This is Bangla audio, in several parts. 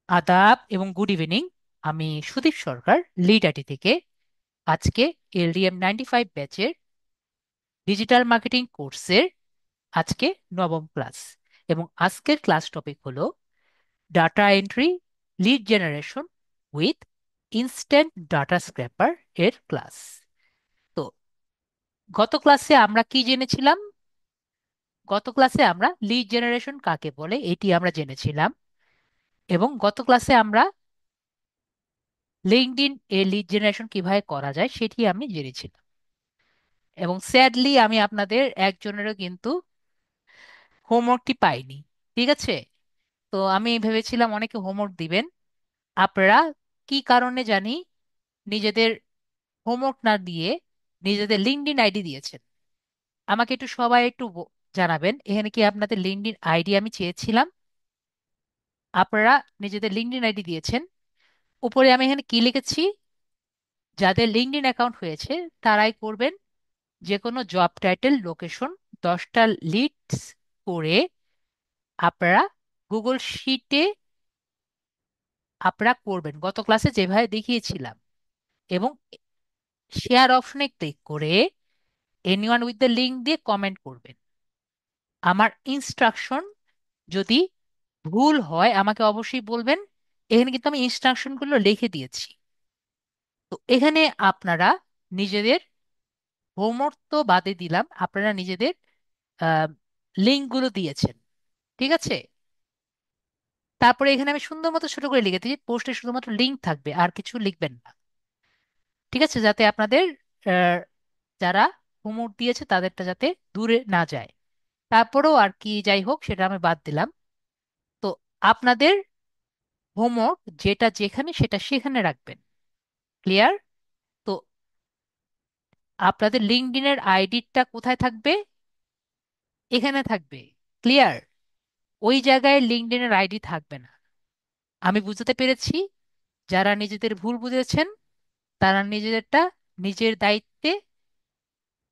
আদাব এবং গুড ইভিনিং। আমি সুদীপ সরকার, লিড আইটি থেকে। আজকে এলডিএম 95 ব্যাচের ডিজিটাল মার্কেটিং কোর্সের আজকে নবম ক্লাস, এবং আজকের ক্লাস টপিক হলো data entry lead generation with instant data scraper এর ক্লাস। তো গত ক্লাসে আমরা কি জেনেছিলাম? গত ক্লাসে আমরা লিড জেনারেশন কাকে বলে এটি আমরা জেনেছিলাম, এবং গত ক্লাসে আমরা লিঙ্কডইন এ লিড জেনারেশন কিভাবে করা যায় সেটি আমি জেনেছিলাম। এবং স্যাডলি আমি আপনাদের একজনেরও কিন্তু হোমওয়ার্কটি পাইনি। ঠিক আছে, তো আমি ভেবেছিলাম অনেকে হোমওয়ার্ক দিবেন। আপনারা কি কারণে জানি নিজেদের হোমওয়ার্ক না দিয়ে নিজেদের লিঙ্কডইন আইডি দিয়েছেন? আমাকে একটু সবাই একটু জানাবেন, এখানে কি আপনাদের লিঙ্কডইন আইডি আমি চেয়েছিলাম? আপনারা নিজেদের লিঙ্কডইন আইডি দিয়েছেন। উপরে আমি এখানে কি লিখেছি? যাদের লিঙ্কডইন অ্যাকাউন্ট হয়েছে তারাই করবেন যে কোনো জব টাইটেল লোকেশন 10টা লিডস করে আপনারা গুগল শিটে আপনারা করবেন গত ক্লাসে যেভাবে দেখিয়েছিলাম, এবং শেয়ার অপশনে ক্লিক করে এনিওয়ান উইথ দ্য লিঙ্ক দিয়ে কমেন্ট করবেন। আমার ইনস্ট্রাকশন যদি ভুল হয় আমাকে অবশ্যই বলবেন। এখানে কিন্তু আমি ইনস্ট্রাকশনগুলো লিখে দিয়েছি। তো এখানে আপনারা নিজেদের হোমওয়ার্ক তো বাদে দিলাম, আপনারা নিজেদের লিঙ্কগুলো দিয়েছেন। ঠিক আছে, তারপরে এখানে আমি সুন্দর মতো ছোট করে লিখে দিয়েছি, পোস্টে শুধুমাত্র লিঙ্ক থাকবে, আর কিছু লিখবেন না। ঠিক আছে, যাতে আপনাদের আহ, যারা হোমওয়ার্ক দিয়েছে তাদেরটা যাতে দূরে না যায়। তারপরেও আর কি যাই হোক সেটা আমি বাদ দিলাম। তো আপনাদের হোমওয়ার্ক যেটা যেখানে সেটা সেখানে রাখবেন। ক্লিয়ার? তো আপনাদের লিঙ্কডইনের আইডিটা কোথায় থাকবে? এখানে থাকবে। ক্লিয়ার? ওই জায়গায় লিঙ্কডইনের আইডি থাকবে না। আমি বুঝতে পেরেছি। যারা নিজেদের ভুল বুঝেছেন তারা নিজেদেরটা নিজের দায়িত্বে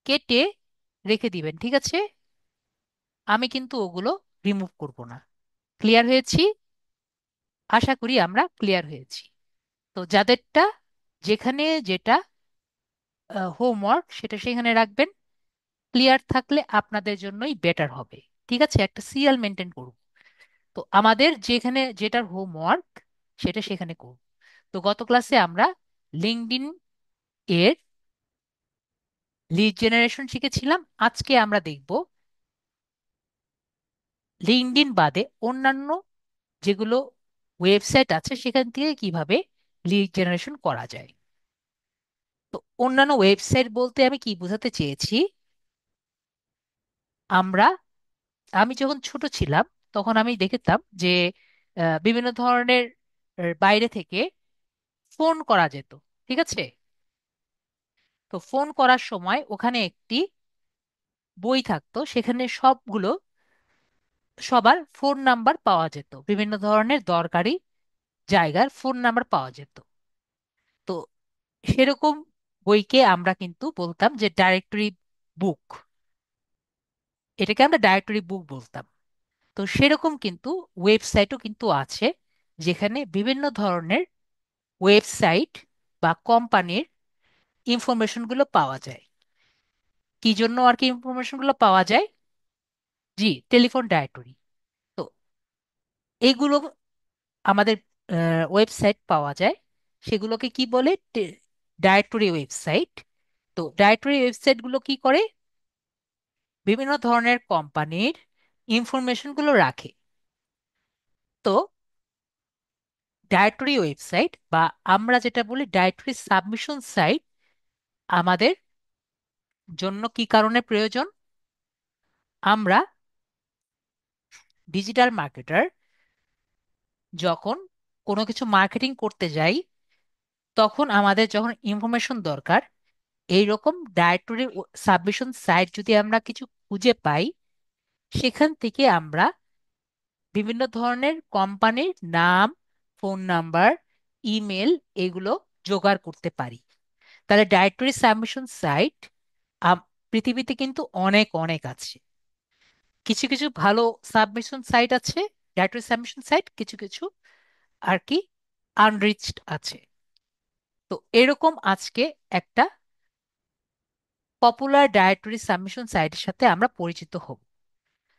কেটে রেখে দিবেন। ঠিক আছে, আমি কিন্তু ওগুলো রিমুভ করব না। ক্লিয়ার হয়েছি? আশা করি আমরা ক্লিয়ার হয়েছি। তো যাদেরটা যেখানে যেটা হোমওয়ার্ক সেটা সেখানে রাখবেন। ক্লিয়ার থাকলে আপনাদের জন্যই বেটার হবে। ঠিক আছে, একটা সিরিয়াল মেনটেন করব। তো আমাদের যেখানে যেটার হোমওয়ার্ক সেটা সেখানে করব। তো গত ক্লাসে আমরা লিঙ্কডইন এর লিড জেনারেশন শিখেছিলাম। আজকে আমরা দেখব লিঙ্কডইন বাদে অন্যান্য যেগুলো ওয়েবসাইট আছে সেখান থেকে কিভাবে লিড জেনারেশন করা যায়। তো অন্যান্য ওয়েবসাইট বলতে আমি কি বোঝাতে চেয়েছি? আমরা আমি যখন ছোট ছিলাম তখন আমি দেখতাম যে বিভিন্ন ধরনের বাইরে থেকে ফোন করা যেত। ঠিক আছে, তো ফোন করার সময় ওখানে একটি বই থাকতো, সেখানে সবগুলো সবার ফোন নাম্বার পাওয়া যেত, বিভিন্ন ধরনের দরকারি জায়গার ফোন নাম্বার পাওয়া যেত। তো সেরকম বইকে আমরা কিন্তু বলতাম যে ডাইরেক্টরি বুক। এটাকে আমরা ডাইরেক্টরি বুক বলতাম। তো সেরকম কিন্তু ওয়েবসাইটও কিন্তু আছে, যেখানে বিভিন্ন ধরনের ওয়েবসাইট বা কোম্পানির ইনফরমেশনগুলো পাওয়া যায়। কি জন্য আর কি ইনফরমেশনগুলো পাওয়া যায়? জি, টেলিফোন ডাইরেক্টরি। তো এইগুলো আমাদের ওয়েবসাইট পাওয়া যায়, সেগুলোকে কি বলে? Directory website. তো ডাইরেক্টরি ওয়েবসাইটগুলো কি করে? বিভিন্ন ধরনের কোম্পানির ইনফরমেশনগুলো রাখে। তো ডাইরেক্টরি ওয়েবসাইট বা আমরা যেটা বলি ডাইরেক্টরি সাবমিশন সাইট আমাদের জন্য কি কারণে প্রয়োজন? আমরা ডিজিটাল মার্কেটার যখন কোনো কিছু মার্কেটিং করতে যাই, তখন আমাদের যখন ইনফরমেশন দরকার, এইরকম ডাইরেক্টরি সাবমিশন সাইট যদি আমরা কিছু খুঁজে পাই, সেখান থেকে আমরা বিভিন্ন ধরনের কোম্পানির নাম, ফোন নাম্বার, ইমেল এগুলো জোগাড় করতে পারি। তাহলে ডাইরেক্টরি সাবমিশন সাইট পৃথিবীতে কিন্তু অনেক অনেক আছে। কিছু কিছু ভালো সাবমিশন সাইট আছে, ডাইরেক্টরি সাবমিশন সাইট, কিছু কিছু আর কি আনরিচড আছে। তো এরকম আজকে একটা পপুলার ডায়েটরি সাবমিশন সাইটের সাথে আমরা পরিচিত হব।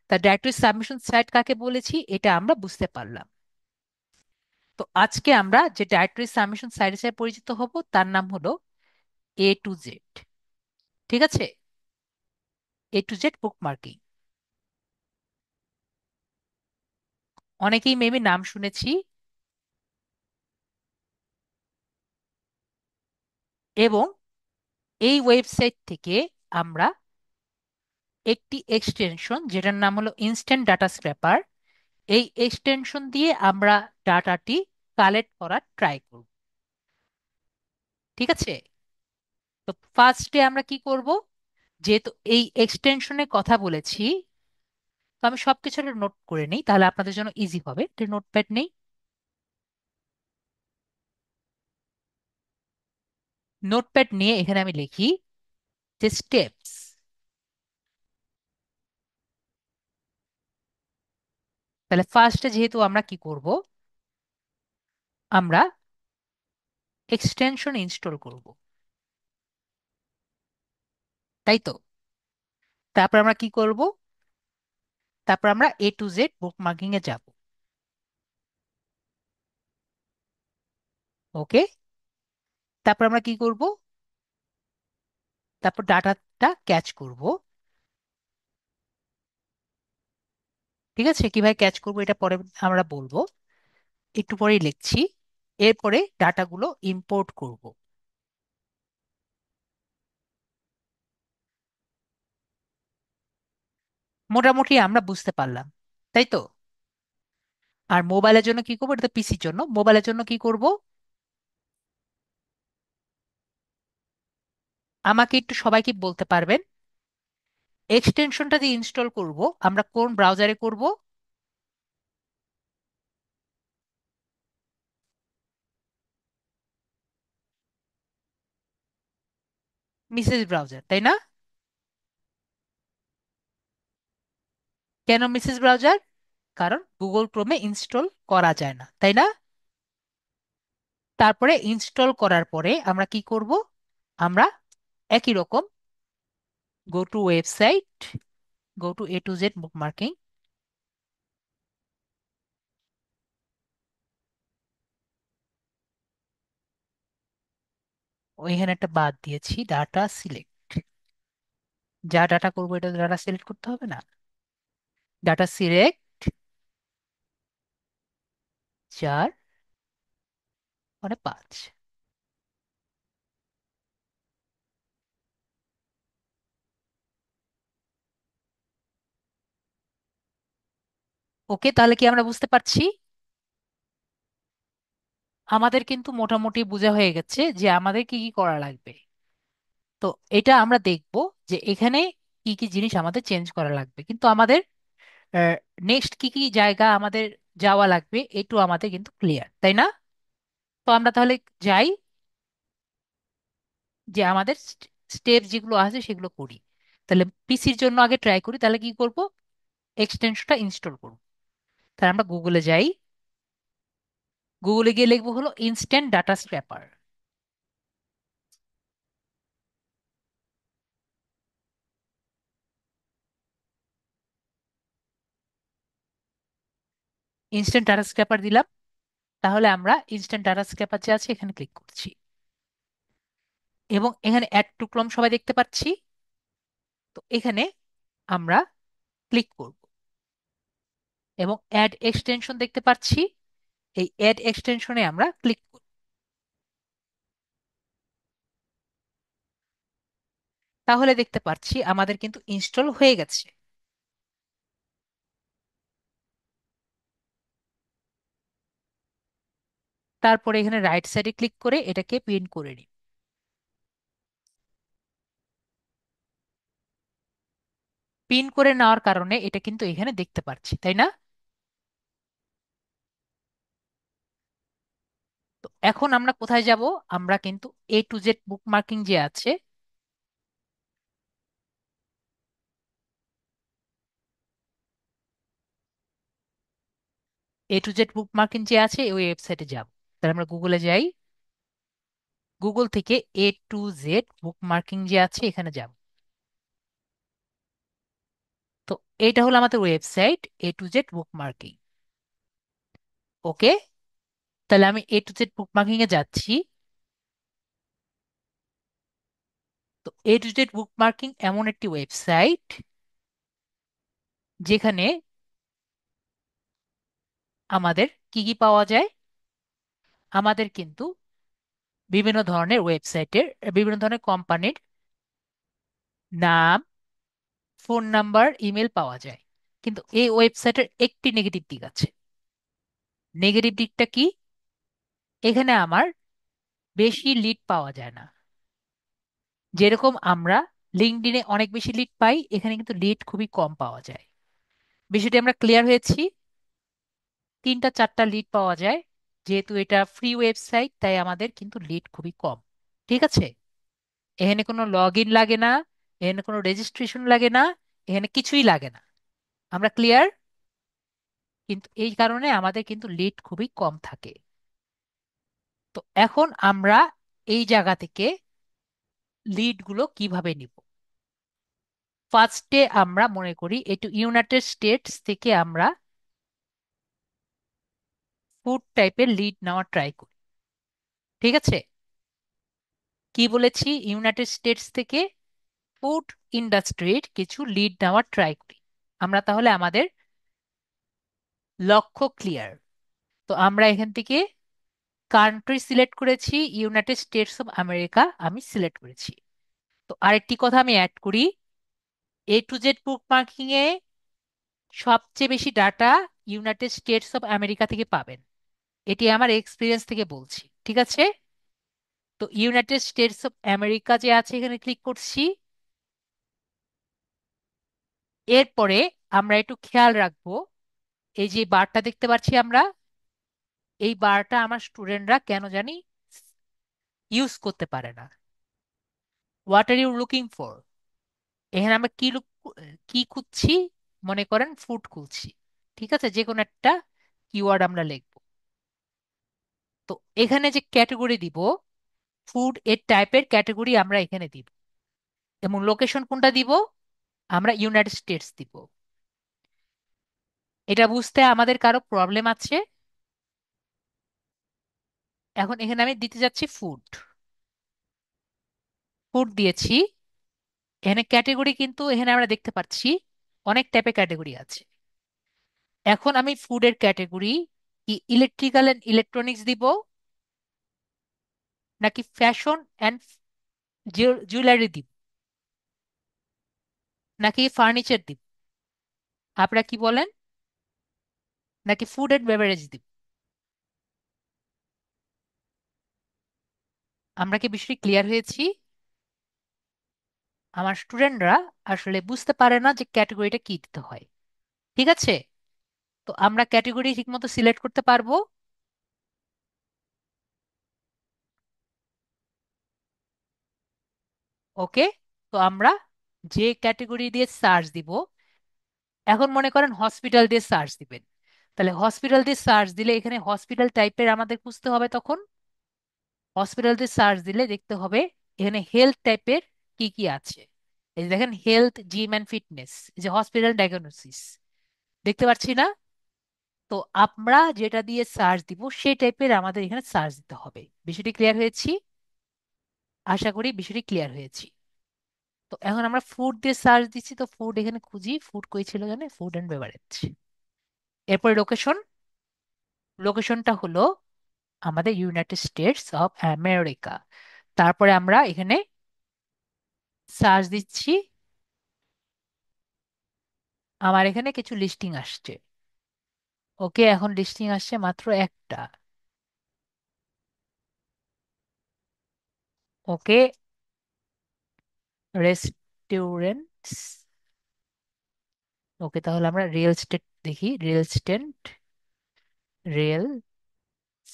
তা ডায়েটরি সাবমিশন সাইট কাকে বলেছি এটা আমরা বুঝতে পারলাম। তো আজকে আমরা যে ডায়েটরি সাবমিশন সাইটের সাথে পরিচিত হব তার নাম হলো A to Z। ঠিক আছে, A to Z book marking. অনেকেই মেবি নাম শুনেছি। এবং এই ওয়েবসাইট থেকে আমরা একটি এক্সটেনশন যেটার নাম হলো ইনস্ট্যান্ট ডাটা স্ক্র্যাপার, এই এক্সটেনশন দিয়ে আমরা ডাটাটি কালেক্ট করার ট্রাই করব। ঠিক আছে, তো ফার্স্টে আমরা কি করব, যেহেতু এই এক্সটেনশনের কথা বলেছি, তো আমি সবকিছু একটা নোট করে নিই তাহলে আপনাদের জন্য ইজি হবে। নোটপ্যাড নেই, নোটপ্যাড নিয়ে এখানে আমি লিখি যে স্টেপস। তাহলে ফার্স্টে যেহেতু আমরা কি করব, আমরা এক্সটেনশন ইনস্টল করব, তাই তো? তারপর আমরা কি করব, তারপর আমরা A to Z বুকমার্কিং এ যাব। ওকে, তারপর আমরা কি করব, তারপর ডাটাটা ক্যাচ করব। ঠিক আছে, কিভাবে ক্যাচ করব এটা পরে আমরা বলবো, একটু পরেই লিখছি। এরপরে ডাটাগুলো ইম্পোর্ট করব। মোটামুটি আমরা বুঝতে পারলাম, তাই তো? আর মোবাইলের জন্য কি করবো, এটা তো পিসির জন্য, মোবাইলের জন্য কি করব, আমাকে একটু সবাইকে বলতে পারবেন এক্সটেনশনটা দিয়ে ইনস্টল করব আমরা কোন ব্রাউজারে করব? মিসেস ব্রাউজার, তাই না? কেন মিসেস ব্রাউজার? কারণ গুগল ক্রোমে ইনস্টল করা যায় না, তাই না? তারপরে ইনস্টল করার পরে আমরা কি করব, আমরা একই রকম go to website, go to A to Z bookmarking. ওইখানে একটা বাদ দিয়েছি ডাটা সিলেক্ট। যা ডাটা করবো এটা ডাটা সিলেক্ট করতে হবে না? ডাটা সিলেক্ট 4 মানে 5। ওকে, তাহলে কি আমরা বুঝতে পারছি? আমাদের কিন্তু মোটামুটি বোঝা হয়ে গেছে যে আমাদের কি কি করা লাগবে। তো এটা আমরা দেখব যে এখানে কি কি জিনিস আমাদের চেঞ্জ করা লাগবে, কিন্তু আমাদের নেক্সট কি কি জায়গা আমাদের যাওয়া লাগবে এটু আমাদের কিন্তু ক্লিয়ার, তাই না? তো আমরা তাহলে যাই, যে আমাদের স্টেপ যেগুলো আছে সেগুলো করি। তাহলে পিসির জন্য আগে ট্রাই করি, তাহলে কি করব, এক্সটেনশনটা ইনস্টল করব। তাহলে আমরা গুগলে যাই, গুগলে গিয়ে লিখবো হলো instant data scraper. Instant data scraper দিলাম। তাহলে আমরা ইনস্ট্যান্ট ডাটা স্ক্র্যাপার যে আছে এখানে ক্লিক করছি, এবং এখানে অ্যাড টু ক্রোম সবাই দেখতে পাচ্ছি। তো এখানে আমরা ক্লিক করব এবং অ্যাড এক্সটেনশন দেখতে পাচ্ছি, এই অ্যাড এক্সটেনশনে আমরা ক্লিক করব। তাহলে দেখতে পাচ্ছি আমাদের কিন্তু ইনস্টল হয়ে গেছে। তারপরে এখানে রাইট সাইডে ক্লিক করে এটাকে প্রিন্ট করে নিই। পিন করে নেওয়ার কারণে এটা কিন্তু এখানে দেখতে পাচ্ছি, তাই না? তো এখন আমরা কোথায় যাব, আমরা কিন্তু A to Z বুকমার্কিং যে আছে, A to Z বুকমার্কিং যে আছে ওই ওয়েবসাইটে যাব। তাহলে আমরা গুগলে যাই, গুগল থেকে A to Z বুকমার্কিং যে আছে এখানে যাব। তো এটা হলো আমাদের website A to Z bookmarking. Okay, তাহলে আমি A to Z বুকমার্কিং এ যাচ্ছি। তো A to Z বুকমার্কিং এমন একটি ওয়েবসাইট যেখানে আমাদের কি কি পাওয়া যায়। আমাদের কিন্তু বিভিন্ন ধরনের ওয়েবসাইটের, বিভিন্ন ধরনের কোম্পানির নাম, ফোন নাম্বার, ইমেল পাওয়া যায়। কিন্তু এই ওয়েবসাইটের একটি নেগেটিভ দিক আছে। নেগেটিভ দিকটা কি? এখানে আমার বেশি লিড পাওয়া যায় না। যেরকম আমরা লিঙ্কডইনে অনেক বেশি লিড পাই, এখানে কিন্তু লিড খুবই কম পাওয়া যায়। বিষয়টি আমরা ক্লিয়ার হয়েছি। তিনটা চারটা লিড পাওয়া যায়। যেহেতু এটা ফ্রি ওয়েবসাইট তাই আমাদের কিন্তু লিড খুবই কম। ঠিক আছে, এখানে কোনো লগ ইন লাগে না, এখানে কোনো রেজিস্ট্রেশন লাগে না, এখানে কিছুই লাগে না। আমরা ক্লিয়ার? কিন্তু এই কারণে আমাদের কিন্তু লিড খুবই কম থাকে। তো এখন আমরা এই জায়গা থেকে লিড গুলো কিভাবে নিব? ফার্স্টে আমরা মনে করি একটু ইউনাইটেড স্টেটস থেকে আমরা ফুড টাইপের লিড নেওয়া ট্রাই করি। ঠিক আছে, কি বলেছি? ইউনাইটেড স্টেটস থেকে ফুড ইন্ডাস্ট্রির কিছু লিড নেওয়ার ট্রাই করি। আমরা তাহলে আমাদের লক্ষ্য ক্লিয়ার। তো আমরা এখান থেকে কান্ট্রি সিলেক্ট করেছি, ইউনাইটেড স্টেটস অফ আমেরিকা আমি সিলেক্ট করেছি। তো আরেকটি কথা আমি অ্যাড করি, A to Z বুকমার্কিং এ সবচেয়ে বেশি data United states of America থেকে পাবেন। এটি আমার এক্সপিরিয়েন্স থেকে বলছি। ঠিক আছে, তো ইউনাইটেড স্টেটস অফ আমেরিকা যে আছে এখানে ক্লিক করছি। এরপরে আমরা একটু খেয়াল রাখবো, এই যে বারটা দেখতে পাচ্ছি আমরা, এই বারটা আমার স্টুডেন্টরা কেন জানি ইউজ করতে পারে না। What are you looking for? এখানে আমরা কি খুঁজছি? মনে করেন ফুড খুঁজছি। ঠিক আছে, যে কোনো একটা কিওয়ার্ড আমরা লিখবো। তো এখানে যে ক্যাটাগরি দিব, ফুড এর টাইপের ক্যাটাগরি আমরা এখানে দিব। এবং লোকেশন কোনটা দিব? আমরা ইউনাইটেড স্টেটস দিব। এটা বুঝতে আমাদের কারো প্রবলেম আছে? এখন এখানে আমি দিতে যাচ্ছি ফুড। ফুড দিয়েছি। এখানে ক্যাটাগরি কিন্তু এখানে আমরা দেখতে পাচ্ছি অনেক টাইপের ক্যাটাগরি আছে। এখন আমি ফুডের ক্যাটাগরি কি ইলেকট্রিক্যাল এন্ড ইলেকট্রনিক্স দিব, নাকি ফ্যাশন অ্যান্ড জুয়েলারি দিব, নাকি ফার্নিচার দিব? আপনারা কি বলেন? নাকি ফুড এন্ড বেভারেজ দিব? আমরা কি বিষয়টি ক্লিয়ার হয়েছি? আমার স্টুডেন্টরা আসলে বুঝতে পারে না যে ক্যাটাগরিটা কি দিতে হয়। ঠিক আছে, তো আমরা ক্যাটাগরি ঠিকমতো সিলেক্ট করতে পারবো। ওকে, তো আমরা যে ক্যাটাগরি দিয়ে সার্চ দিব, এখন মনে করেন হসপিটাল দিয়ে সার্চ দিবেন, তাহলে হসপিটাল দিয়ে সার্চ দিলে এখানে হসপিটাল টাইপের আমাদের খুঁজতে হবে। তখন হসপিটাল দিয়ে সার্চ দিলে দেখতে হবে এখানে হেলথ টাইপের কি কি আছে। এই যে দেখেন, হেলথ, জিম অ্যান্ড ফিটনেস, এই যে হসপিটাল ডায়াগনোসিস, দেখতে পাচ্ছি না? তো আমরা যেটা দিয়ে সার্চ দিব সেই টাইপের আমাদের এখানে সার্চ দিতে হবে। বিষয়টি ক্লিয়ার হয়েছি? আশা করি বিষয়টি ক্লিয়ার হয়েছি। তো এখন আমরা ফুড দিয়ে সার্চ দিচ্ছি, তো ফুড এখানে খুঁজি, ফুড কই ছিল জানে, ফুড অ্যান্ড বেভারেজ। এরপরে লোকেশন, লোকেশনটা হলো আমাদের ইউনাইটেড স্টেটস অফ আমেরিকা। তারপরে আমরা এখানে সার্চ দিচ্ছি, আমার এখানে কিছু লিস্টিং আসছে। ওকে, এখন লিস্টিং আসছে মাত্র একটা। ওকে, রেস্টুরেন্টস। ওকে, তাহলে আমরা রিয়েল স্টেট দেখি, রিয়েল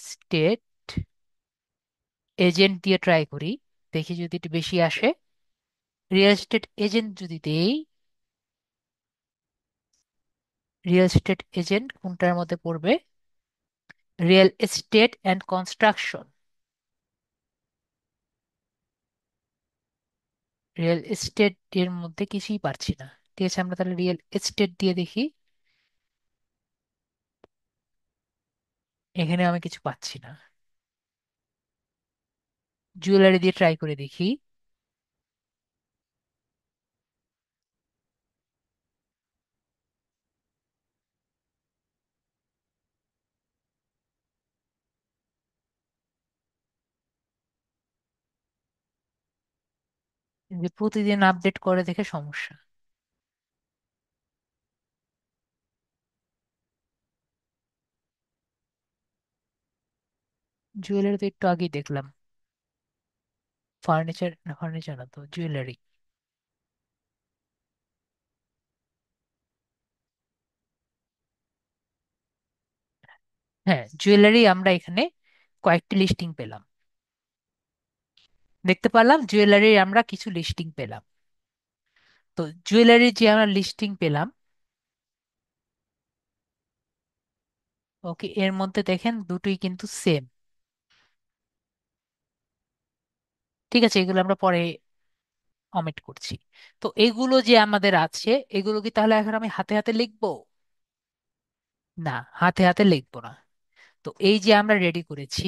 স্টেট এজেন্ট দিয়ে ট্রাই করি, দেখি যদি একটু বেশি আসে। রিয়েল এস্টেট এজেন্ট যদি দেই, রিয়েল এস্টেট এজেন্ট কোনটার মধ্যে পড়বে? Real estate and construction. Real estate এর মধ্যে কিছুই পারছি না। ঠিক আছে, আমরা তাহলে রিয়েল এস্টেট দিয়ে দেখি। এখানে আমি কিছু পাচ্ছি না। জুয়েলারি দিয়ে ট্রাই করে দেখি। যে প্রতিদিন আপডেট করে দেখে সমস্যা। জুয়েলারি তো একটু আগেই দেখলাম। ফার্নিচার না, ফার্নিচার না তো, জুয়েলারি। হ্যাঁ, জুয়েলারি আমরা এখানে কয়েকটি লিস্টিং পেলাম। দেখতে পারলাম জুয়েলারির আমরা কিছু লিস্টিং পেলাম। তো জুয়েলারির যে আমরা লিস্টিং পেলাম, ওকে, এর মধ্যে দেখেন দুটোই কিন্তু সেম। ঠিক আছে, এগুলো আমরা পরে অমিট করছি। তো এগুলো যে আমাদের আছে, এগুলো কি তাহলে এখন আমি হাতে হাতে লিখবো? না, হাতে হাতে লিখবো না। তো এই যে আমরা রেডি করেছি,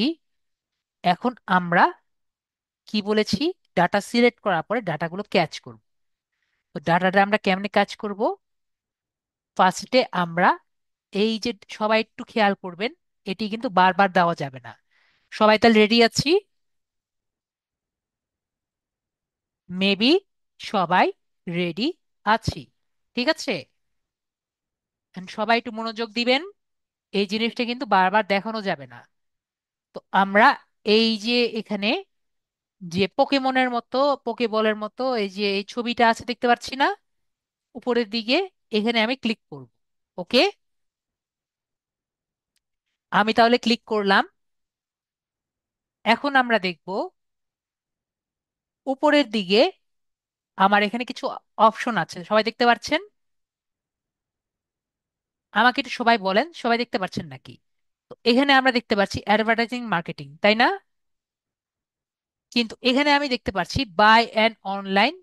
এখন আমরা কি বলেছি, ডাটা সিলেক্ট করার পরে ডাটাগুলো ক্যাচ করব। তো ডাটাটা আমরা কেমনে কাজ করব? ফার্স্টে আমরা এই যে, সবাই একটু খেয়াল করবেন, এটি কিন্তু বারবার দেওয়া যাবে না। সবাই তাহলে রেডি আছি? মেবি সবাই রেডি আছি। ঠিক আছে, And সবাই একটু মনোযোগ দিবেন। এই জিনিসটা কিন্তু বারবার দেখানো যাবে না। তো আমরা এই যে এখানে যে পোকেমনের মতো, পোকেবলের মতো এই যে এই ছবিটা আছে দেখতে পাচ্ছি না উপরের দিকে, এখানে আমি ক্লিক করব। ওকে, আমি তাহলে ক্লিক করলাম। এখন আমরা দেখব উপরের দিকে আমার এখানে কিছু অপশন আছে, সবাই দেখতে পাচ্ছেন? আমাকে একটু সবাই বলেন, সবাই দেখতে পাচ্ছেন নাকি? তো এখানে আমরা দেখতে পাচ্ছি অ্যাডভার্টাইজিং মার্কেটিং, তাই না? কিন্তু এখানে আমি দেখতে পাচ্ছি বাই অ্যান্ড অনলাইন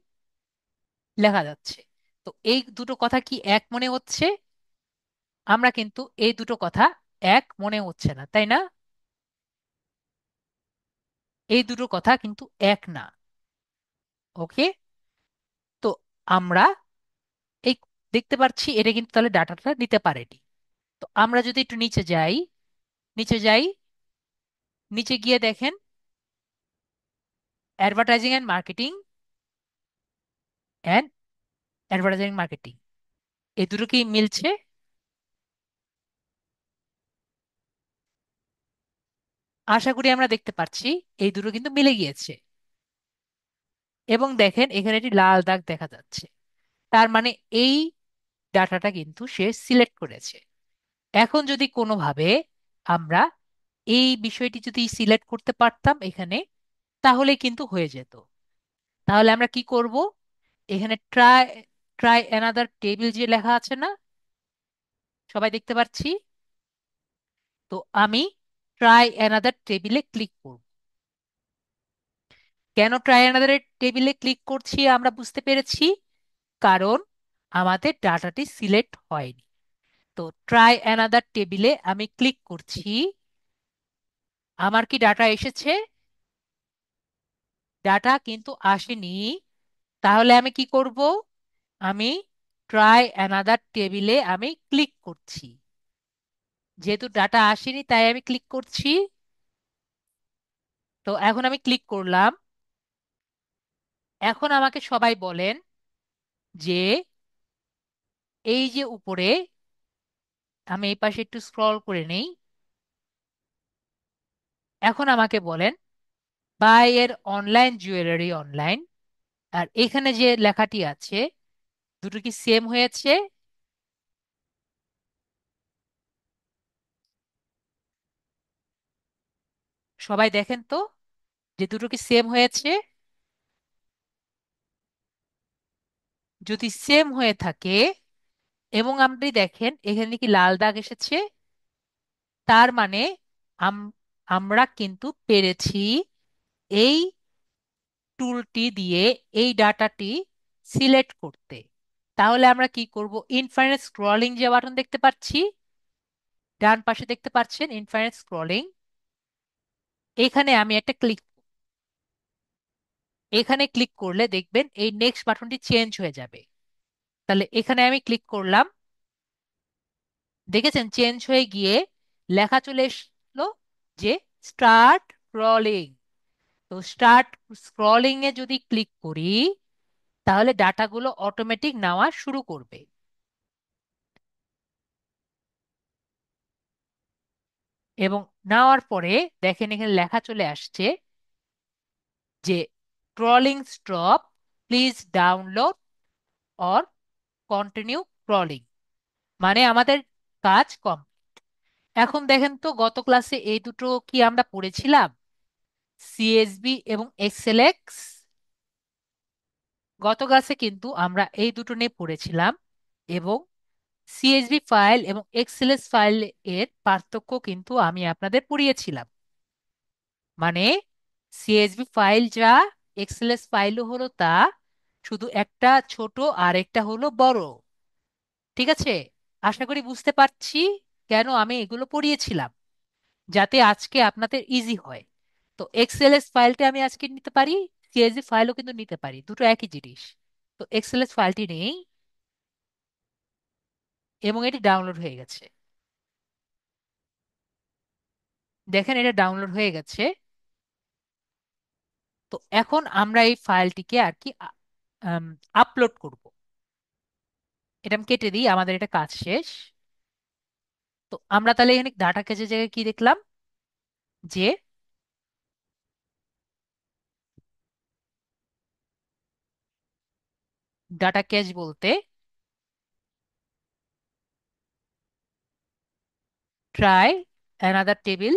লেখা যাচ্ছে। তো এই দুটো কথা কি এক মনে হচ্ছে? আমরা কিন্তু এই দুটো কথা এক মনে হচ্ছে না, তাই না? এই দুটো কথা কিন্তু এক না। ওকে, তো আমরা এই দেখতে পাচ্ছি এটা কিন্তু তাহলে ডাটাটা নিতে পারেনি। তো আমরা যদি একটু নিচে যাই, নিচে যাই, নিচে গিয়ে দেখেন advertising and marketing, and advertising marketing, এই দুটো কি মিলছে? আশা করি আমরা দেখতে পাচ্ছি এই দুটো কিন্তু মিলে গিয়েছে। এবং দেখেন এখানে একটি লাল দাগ দেখা যাচ্ছে। তার মানে এই ডাটাটা কিন্তু সে সিলেক্ট করেছে। এখন যদি কোনোভাবে আমরা এই বিষয়টি যদি সিলেক্ট করতে পারতাম এখানে, তাহলে কিন্তু হয়ে যেত। তাহলে আমরা কি করব? এখানে ট্রাই ট্রাই অ্যানাদার টেবিল যে লেখা আছে না, সবাই দেখতে পাচ্ছি? তো আমি ট্রাই অ্যানাদার টেবিলে ক্লিক করব। কেন ট্রাই অ্যানাদার টেবিলে ক্লিক করছি আমরা বুঝতে পেরেছি, কারণ আমাদের ডাটাটি সিলেক্ট হয়নি। তো ট্রাই অ্যানাদার টেবিলে আমি ক্লিক করছি। আমার কি ডাটা এসেছে? ডাটা কিন্তু আসেনি। তাহলে আমি কি করব? আমি ট্রাই অ্যানাদার টেবিলে আমি ক্লিক করছি। যেহেতু ডাটা আসেনি তাই আমি ক্লিক করছি। তো এখন আমি ক্লিক করলাম। এখন আমাকে সবাই বলেন যে এই যে উপরে, আমি এই পাশে একটু স্ক্রল করে নেই। এখন আমাকে বলেন বাই এর অনলাইন জুয়েলারি অনলাইন, আর এখানে যে লেখাটি আছে দুটো কি সেম হয়েছে? সবাই দেখেন তো যে দুটো কি সেম হয়েছে। যদি সেম হয়ে থাকে এবং আপনি দেখেন এখানে কি লাল দাগ এসেছে, তার মানে আম- আমরা কিন্তু পেরেছি এই টুলটি দিয়ে এই ডাটাটি সিলেক্ট করতে। তাহলে আমরা কি করব? ইনফাইনাইট স্ক্রলিং যে বাটন দেখতে পাচ্ছি, ডান পাশে দেখতে পাচ্ছেন ইনফাইনাইট স্ক্রলিং, এখানে আমি একটা ক্লিক, এখানে ক্লিক করলে দেখবেন এই নেক্সট বাটনটি চেঞ্জ হয়ে যাবে। তাহলে এখানে আমি ক্লিক করলাম, দেখেছেন চেঞ্জ হয়ে গিয়ে লেখা চলে এসলো যে স্টার্ট স্ক্রলিং। তো স্টার্ট স্ক্রলিং এ যদি ক্লিক করি তাহলে ডাটাগুলো অটোমেটিক নেওয়া শুরু করবে। এবং নেওয়ার পরে দেখেন এখানে লেখা চলে আসছে যে scrolling stop, please download or continue scrolling, মানে আমাদের কাজ কম। এখন দেখেন তো গত ক্লাসে এই দুটো কি আমরা পড়েছিলাম? সিএসবি এবং এক্সএলএক্স। গত ক্লাসে কিন্তু আমরা এই দুটো নিয়ে পড়েছিলাম, এবং সিএসভি ফাইল এবং এক্সএলএস ফাইল এর পার্থক্য কিন্তু আমি আপনাদের পড়িয়েছিলাম। মানে সিএসভি ফাইল যা, এক্সএলএস ফাইলও হলো তা, শুধু একটা ছোট আর একটা হলো বড়। ঠিক আছে? আশা করি বুঝতে পারছি কেন আমি এগুলো পড়িয়েছিলাম, যাতে আজকে আপনাদের ইজি হয়। তো এক্সএলএস ফাইলটা আমি আজকে নিতে পারি, সিএসভি ফাইলও কিন্তু নিতে পারি, দুটো একই জিনিস। তো এক্সএলএস ফাইলটি নেই, এবং এটি ডাউনলোড হয়ে গেছে। দেখেন এটা ডাউনলোড হয়ে গেছে। তো এখন আমরা এই ফাইলটিকে আর কি আপলোড করব। এটা আমি কেটে দিই, আমাদের এটা কাজ শেষ। তো আমরা তাহলে এখানে ডাটা ক্যাচের জায়গায় কি দেখলাম? যে ডাটা ক্যাচ বলতে ট্রাই অ্যানাদার টেবিল,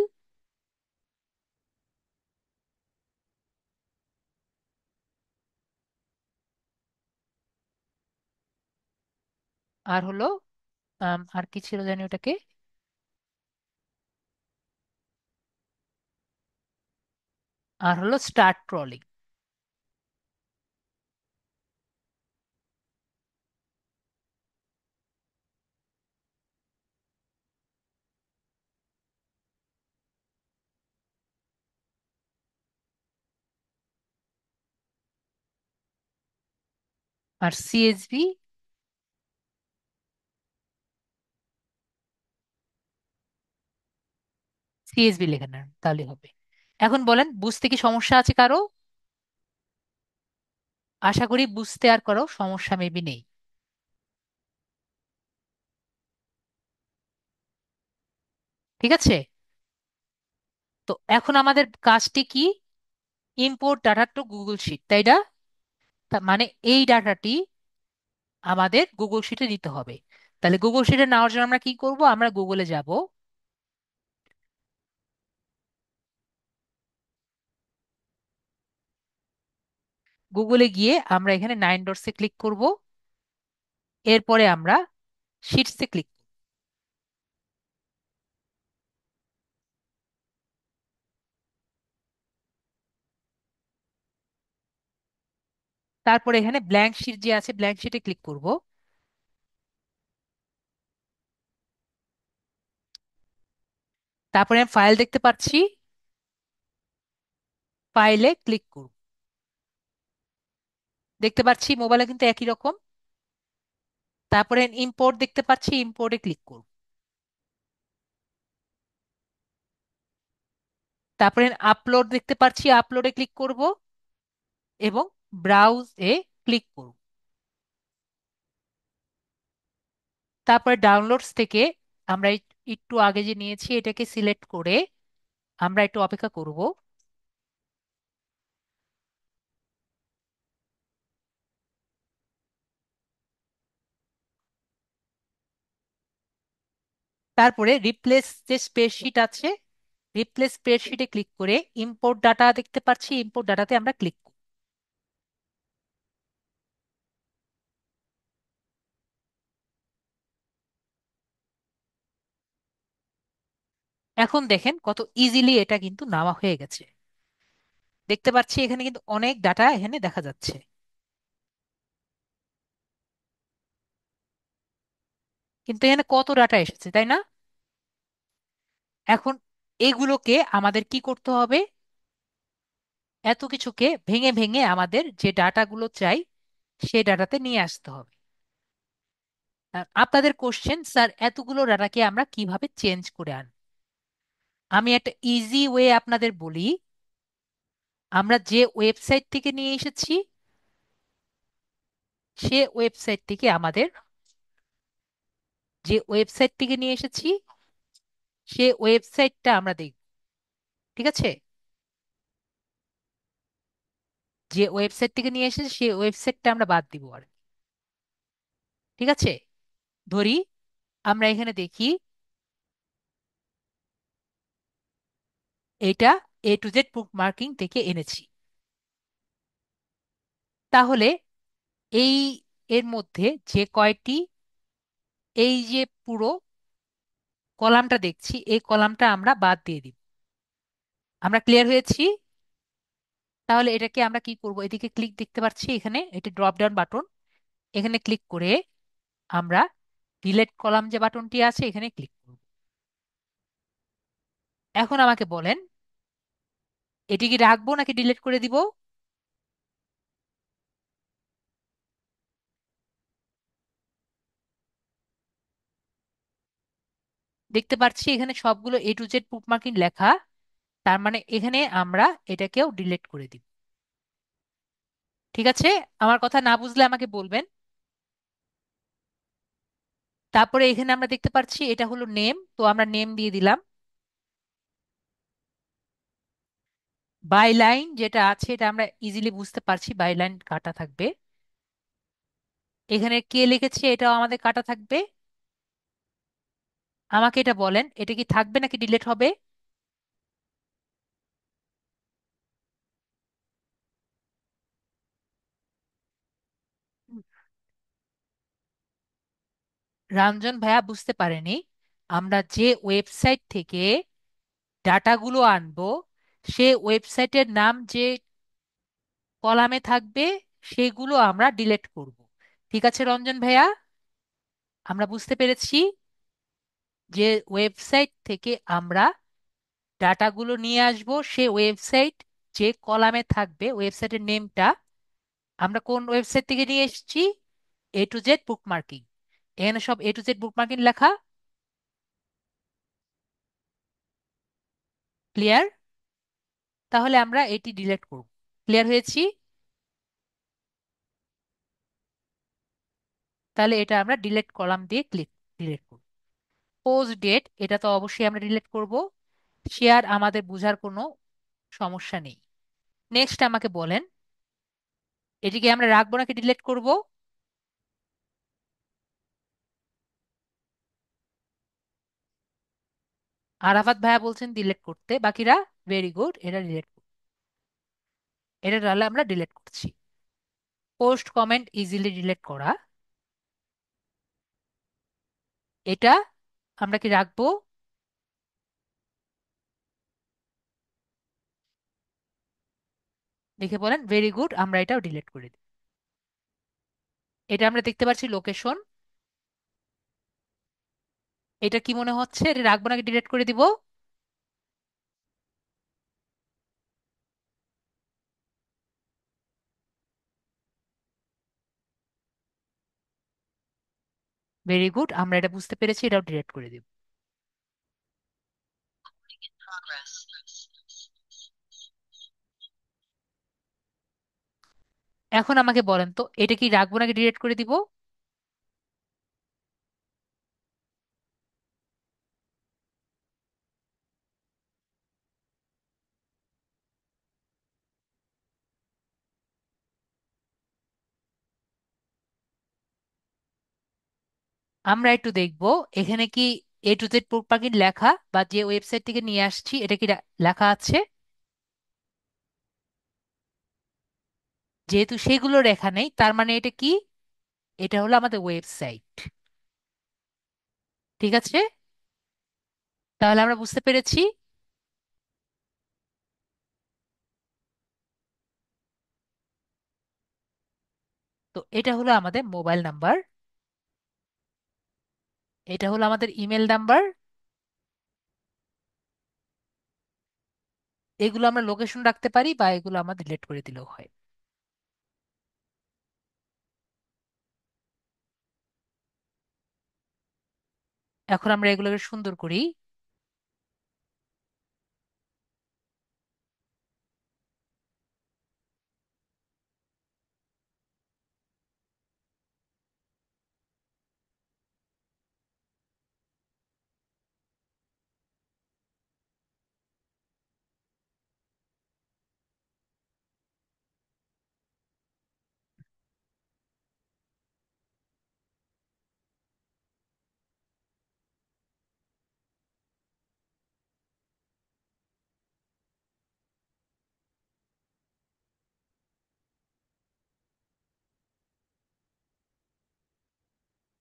আর হলো আর কি ছিল জানি ওটাকে, আর হলো স্টার্ট ট্রলিং। আর সিএসভি, সিএসভি লেখা নেন তাহলে হবে। এখন বলেন বুঝতে কি সমস্যা আছে কারো? আশা করি বুঝতে আর কারো সমস্যা মেবি নেই। ঠিক আছে? তো এখন আমাদের কাজটি কি? Import data to Google sheet, তাই না? মানে এই ডাটাটি আমাদের গুগল শিটে দিতে হবে। তাহলে গুগল শিটে নেওয়ার জন্য আমরা কি করব? আমরা গুগলে যাব, গুগলে গিয়ে আমরা এখানে 9 ডটসে ক্লিক করব, এরপরে আমরা শিটসে ক্লিক, তারপরে এখানে ব্ল্যাঙ্ক শিট যে আছে ব্ল্যাঙ্ক শিটে ক্লিক করব। তারপরে আমি ফাইল দেখতে পাচ্ছি, ফাইলে ক্লিক করব। দেখতে পাচ্ছি মোবাইলে কিন্তু একই রকম। তারপরে ইম্পোর্ট দেখতে পাচ্ছি, ইম্পোর্টে ক্লিক করব। তারপরে আপলোড দেখতে পাচ্ছি, আপলোডে ক্লিক করব এবং ব্রাউজ এ ক্লিক করব। তারপরে ডাউনলোডস থেকে আমরা একটু আগে যে নিয়েছি এটাকে সিলেক্ট করে আমরা একটু অপেক্ষা করব। তারপরে রিপ্লেস যে স্প্রেডশিট আছে, রিপ্লেস স্প্রেডশিটে ক্লিক করে ইম্পোর্ট ডাটা দেখতে পাচ্ছি, ইম্পোর্ট ডাটাতে আমরা ক্লিক করব। এখন দেখেন কত ইজিলি এটা কিন্তু নেওয়া হয়ে গেছে। দেখতে পাচ্ছি এখানে কিন্তু অনেক ডাটা এখানে দেখা যাচ্ছে। কিন্তু এখানে কত ডাটা এসেছে, তাই না? এখন এগুলোকে আমাদের কি করতে হবে? এত কিছুকে ভেঙে ভেঙে আমাদের যে ডাটাগুলো চাই সেই ডাটাতে নিয়ে আসতে হবে। আপনাদের কোশ্চেন, স্যার এতগুলো ডাটাকে আমরা কিভাবে চেঞ্জ করে আনবো? আমি একটা ইজি ওয়ে আপনাদের বলি। আমরা যে ওয়েবসাইট থেকে নিয়ে এসেছি সে ওয়েবসাইট থেকে আমাদের, যে ওয়েবসাইট থেকে নিয়ে এসেছি সে ওয়েবসাইটটা আমরা দেখব। ঠিক আছে? যে ওয়েবসাইট থেকে নিয়ে এসেছি সেই ওয়েবসাইটটা আমরা বাদ দিব আর। ঠিক আছে? ধরি আমরা এখানে দেখি এটা A to Z book marking থেকে এনেছি। তাহলে এই এর মধ্যে যে কয়টি, এই যে পুরো কলামটা দেখছি এই কলামটা আমরা বাদ দিয়ে দিব। আমরা ক্লিয়ার হয়েছি? তাহলে এটাকে আমরা কি করব, এদিকে ক্লিক দেখতে পাচ্ছি এখানে এটা ড্রপ ডাউন বাটন, এখানে ক্লিক করে আমরা ডিলেট কলাম যে বাটনটি আছে এখানে ক্লিক করব। এখন আমাকে বলেন এটি কি রাখবো নাকি ডিলিট করে দিব? দেখতে পাচ্ছি এখানে সবগুলো A to Z বুকমার্কিং লেখা, তার মানে এখানে আমরা এটাকেও ডিলিট করে দিব। ঠিক আছে? আমার কথা না বুঝলে আমাকে বলবেন। তারপরে এখানে আমরা দেখতে পাচ্ছি এটা হলো নেম, তো আমরা নেম দিয়ে দিলাম। বাই লাইন যেটা আছে এটা আমরা ইজিলি বুঝতে পারছি, বাই লাইন কাটা থাকবে। এখানে কে লিখেছে এটাও আমাদের কাটা থাকবে। আমাকে এটা বলেন এটা কি থাকবে নাকি ডিলিট হবে? রঞ্জন ভাইয়া বুঝতে পারেনি। আমরা যে ওয়েবসাইট থেকে ডাটাগুলো আনবো সে ওয়েবসাইটের নাম যে কলামে থাকবে সেগুলো আমরা ডিলিট করব। ঠিক আছে রঞ্জন ভাইয়া, আমরা বুঝতে পেরেছি যে ওয়েবসাইট থেকে আমরা ডাটাগুলো নিয়ে আসব সে ওয়েবসাইট যে কলামে থাকবে ওয়েবসাইটের নেমটা আমরা কোন ওয়েবসাইট থেকে নিয়ে এসেছি, A to Z বুকমার্কিং। এখানে সব A to Z বুকমার্কিং লেখা। ক্লিয়ার? তাহলে আমরা এটি ডিলিট করব। ক্লিয়ার হয়েছি? তাহলে এটা আমরা ডিলিট কলাম দিয়ে ডিলিট করব। পোস্ট ডেট এটা তো অবশ্যই আমরা ডিলিট করব। শেয়ার আমাদের বোঝার কোনো সমস্যা নেই। নেক্সট আমাকে বলেন এটিকে আমরা রাখবো নাকি ডিলিট করব? আরাফাত ভাইয়া বলছেন ডিলিট করতে, বাকিরা ভেরি গুড, এটা ডিলিট, এটা তাহলে আমরা ডিলিট করছি। পোস্ট কমেন্ট ইজিলি ডিলিট করা, এটা আমরা কি রাখবো? দেখে বলেন, ভেরি গুড, আমরা এটাও ডিলিট করে দিই। এটা আমরা দেখতে পাচ্ছি লোকেশন, এটা কি মনে হচ্ছে এটা রাখবো নাকি ডিলিট করে দিব? ভেরি গুড, আমরা এটা বুঝতে পেরেছি, এটাও ডিলিট করে দিব। এখন আমাকে বলেন তো এটা কি রাখবো নাকি ডিলিট করে দিব? আমরা একটু দেখবো এখানে কি A to Z প্রপার্টি লেখা বা যে ওয়েবসাইট থেকে নিয়ে আসছি এটা কি লেখা আছে। যেহেতু সেগুলো লেখা নেই তার মানে এটা কি, এটা হলো আমাদের ওয়েবসাইট। ঠিক আছে? তাহলে আমরা বুঝতে পেরেছি। তো এটা হলো আমাদের মোবাইল নাম্বার, এটা হলো আমাদের ইমেল নাম্বার, এগুলো আমরা লোকেশন রাখতে পারি বা এগুলো আমরা ডিলিট করে দিলেও হয়। এখন আমরা এগুলোকে সুন্দর করি।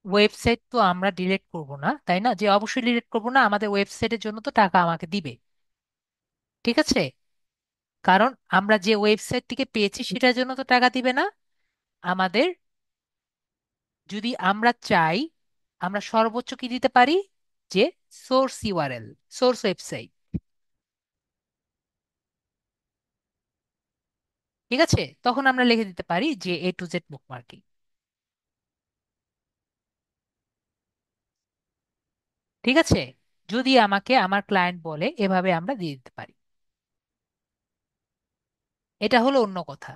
ওয়েবসাইট তো আমরা ডিলিট করব না, তাই না? যে অবশ্যই ডিলিট করব না, আমাদের ওয়েবসাইটের জন্য তো টাকা আমাকে দিবে, ঠিক আছে? কারণ আমরা যে ওয়েবসাইট থেকে পেয়েছি সেটার জন্য তো টাকা দিবে না আমাদের। যদি আমরা চাই, আমরা সর্বোচ্চ কি দিতে পারি, যে সোর্স ইউআরএল, সোর্স ওয়েবসাইট, ঠিক আছে? তখন আমরা লিখে দিতে পারি যে A to Z বুকমার্কিং, ঠিক আছে? যদি আমাকে আমার ক্লায়েন্ট বলে, এভাবে আমরা দিয়ে দিতে পারি। এটা হলো অন্য কথা,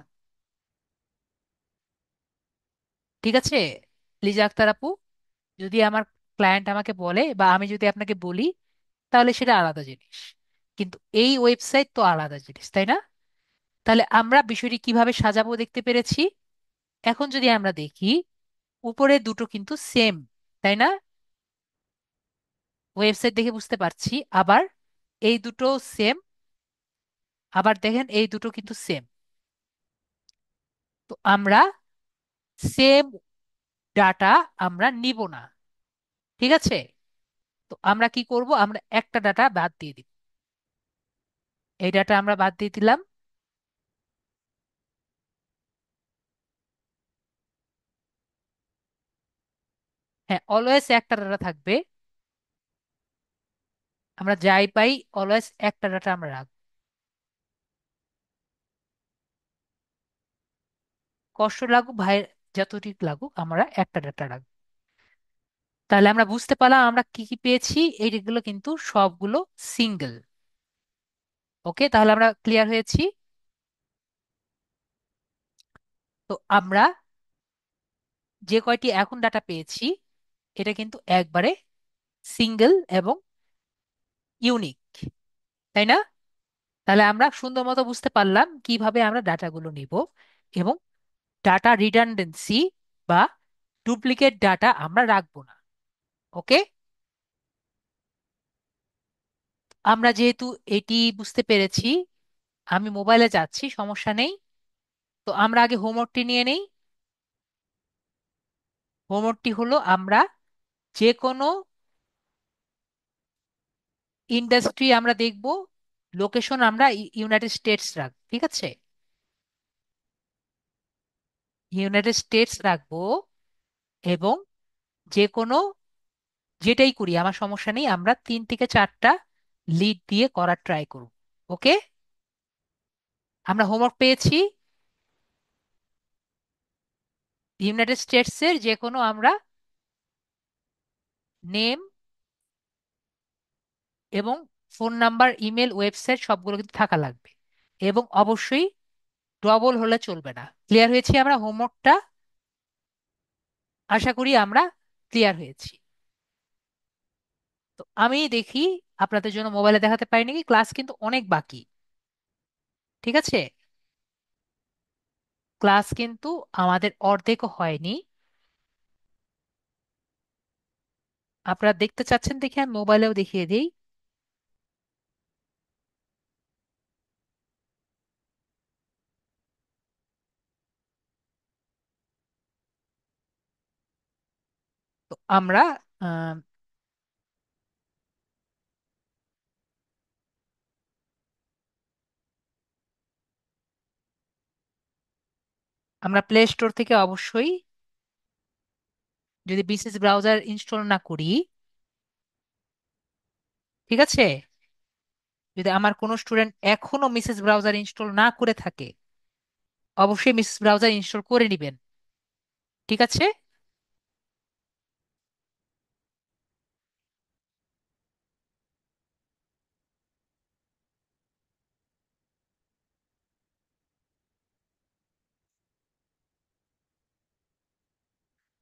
ঠিক আছে লিজা আক্তার আপু? যদি আমার ক্লায়েন্ট আমাকে বলে বা আমি যদি আপনাকে বলি, তাহলে সেটা আলাদা জিনিস। কিন্তু এই ওয়েবসাইট তো আলাদা জিনিস, তাই না? তাহলে আমরা বিষয়টি কিভাবে সাজাবো দেখতে পেরেছি। এখন যদি আমরা দেখি, উপরে দুটো কিন্তু সেম, তাই না? ওয়েবসাইট দেখে বুঝতে পারছি। আবার এই দুটো সেম, আবার দেখেন এই দুটো কিন্তু সেম। তো আমরা সেম ডাটা আমরা নিব না, ঠিক আছে? তো আমরা কি করব, আমরা একটা ডাটা বাদ দিয়ে দিব। এই ডাটা আমরা বাদ দিয়ে দিলাম। হ্যাঁ, অলওয়েজ একটা ডাটা থাকবে। আমরা যাই পাই, অলওয়েজ একটা ডাটা আমরা রাখবো। কষ্ট লাগুক ভাই, যতটুকু লাগুক, আমরা একটা ডাটা রাখবো। তাহলে আমরা বুঝতে পারলাম আমরা কি কি পেয়েছি। এইগুলো কিন্তু সবগুলো সিঙ্গেল। ওকে, তাহলে আমরা ক্লিয়ার হয়েছি। তো আমরা যে কয়টি এখন ডাটা পেয়েছি, এটা কিন্তু একবারে সিঙ্গেল এবং ইউনিক, তাই না? তাহলে আমরা সুন্দর মতো বুঝতে পারলাম কিভাবে আমরা ডাটাগুলো নিব, এবং ডাটা রিডান্ডেন্সি বা ডুপ্লিকেট ডাটা আমরা রাখবো না। ওকে, আমরা যেহেতু এটি বুঝতে পেরেছি, আমি মোবাইলে যাচ্ছি, সমস্যা নেই। তো আমরা আগে হোমওয়ার্কটি নিয়ে নেই। হোমওয়ার্কটি হলো, আমরা যে কোনো ইন্ডাস্ট্রি আমরা দেখব, লোকেশন আমরা ইউনাইটেড স্টেটস রাখবো, ঠিক আছে? ইউনাইটেড স্টেটস রাখবো। এবং যে কোনো, যেটাই করি আমার সমস্যা নেই, আমরা 3 থেকে 4টা লিড দিয়ে করার ট্রাই করব। ওকে, আমরা হোমওয়ার্ক পেয়েছি। ইউনাইটেড স্টেটসের যে কোনো আমরা নেম এবং ফোন নাম্বার, ইমেল, ওয়েবসাইট সবগুলো কিন্তু থাকা লাগবে। এবং অবশ্যই ডবল হলে চলবে না। ক্লিয়ার হয়েছি আমরা হোমওয়ার্কটা? আশা করি আমরা ক্লিয়ার হয়েছি। তো আমি দেখি আপনাদের জন্য মোবাইলে দেখাতে পারি নাকি, ক্লাস কিন্তু অনেক বাকি, ঠিক আছে? ক্লাস কিন্তু আমাদের অর্ধেকও হয়নি। আপনারা দেখতে চাচ্ছেন দেখে আমি মোবাইলেও দেখিয়ে দিই। তো আমরা আমরা প্লে স্টোর থেকে অবশ্যই, যদি বিসিএস ব্রাউজার ইনস্টল না করি, ঠিক আছে, যদি আমার কোনো স্টুডেন্ট এখনো মিসেস ব্রাউজার ইনস্টল না করে থাকে, অবশ্যই মিসেস ব্রাউজার ইনস্টল করে নেবেন। ঠিক আছে।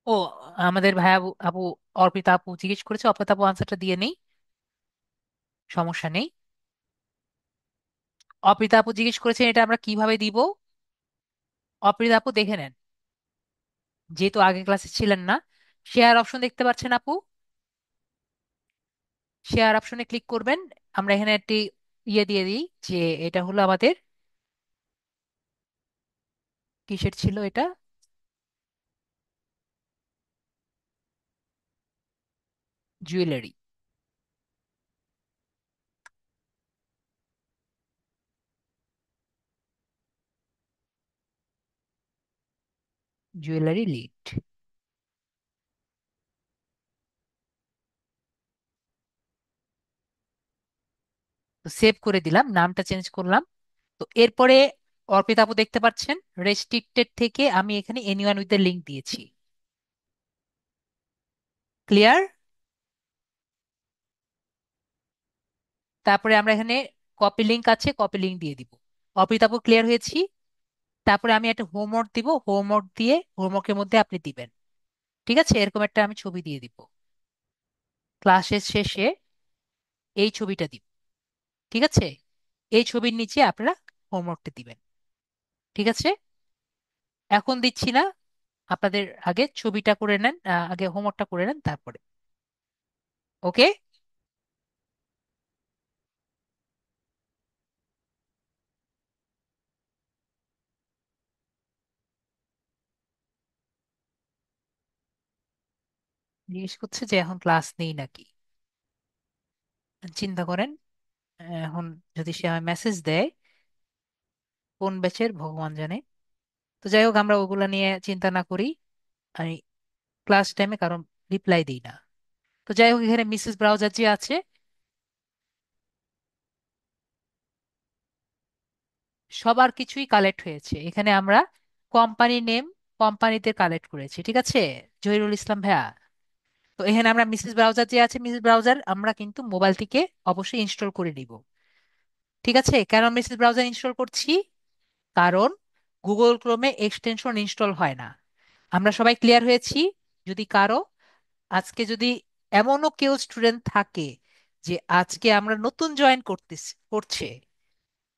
ও, আমাদের ভাই আপু আপু অর্পিতা আপু জিজ্ঞেস করেছে, অর্পিতা আপু আনসারটা দিয়ে নেই, সমস্যা নেই। অর্পিতা আপু জিজ্ঞেস করেছেন এটা আমরা কিভাবে দিব। অর্পিতা আপু দেখে নেন, যেহেতু আগে ক্লাসে ছিলেন না। শেয়ার অপশন দেখতে পাচ্ছেন আপু? শেয়ার অপশনে ক্লিক করবেন। আমরা এখানে একটি ইয়ে দিয়ে দিই, যে এটা হলো আমাদের কিসের ছিল এটা, জুয়েলারি। Jewellery lead. তো সেভ করে দিলাম, নামটা চেঞ্জ করলাম। তো এরপরে অর্পিতা আপু দেখতে পাচ্ছেন রেস্ট্রিক্টেড থেকে আমি এখানে এনিওয়ান উইথ দ্য লিঙ্ক দিয়েছি। ক্লিয়ার? তারপরে আমরা এখানে কপি লিঙ্ক আছে, কপি লিঙ্ক দিয়ে দিব। অর্পিতা আপু ক্লিয়ার হয়েছি। তারপরে আমি একটা হোমওয়ার্ক দিব, হোমওয়ার্ক দিয়ে হোমওয়ার্কের মধ্যে আপনি দিবেন। ঠিক আছে, এরকম একটা আমি ছবি দিয়ে দিব, ক্লাসের শেষে এই ছবিটা দিব। ঠিক আছে, এই ছবির নিচে আপনারা হোমওয়ার্কটা দিবেন। ঠিক আছে, এখন দিচ্ছি না, আপনাদের আগে ছবিটা করে নেন, আগে হোমওয়ার্কটা করে নেন তারপরে। ওকে। জিজ্ঞেস করছে যে এখন ক্লাস নেই নাকি। চিন্তা করেন, এখন যদি সে আমায় মেসেজ দেয়, কোন ব্যাচের ভগবান জানে। তো যাই হোক, আমরা ওগুলা নিয়ে চিন্তা না করি। আমি ক্লাস টাইমে কারণ রিপ্লাই দিই না। তো যাই হোক, এখানে মিসেস ব্রাউজার যে আছে, সবার কিছুই কালেক্ট হয়েছে এখানে। আমরা কোম্পানি নেম, কোম্পানিতে কালেক্ট করেছি। ঠিক আছে জহিরুল ইসলাম ভাইয়া। তো এখানে আমরা মিসেস ব্রাউজার যে আছে, মিসেস ব্রাউজার আমরা কিন্তু মোবাইল থেকে অবশ্যই ইনস্টল করে নিব। ঠিক আছে, কেন মিসেস ব্রাউজার ইনস্টল করছি? কারণ গুগল ক্রোমে এক্সটেনশন ইনস্টল হয় না। আমরা সবাই ক্লিয়ার হয়েছি? যদি কারো আজকে যদি এমনও কেউ স্টুডেন্ট থাকে যে আজকে আমরা নতুন জয়েন করছে,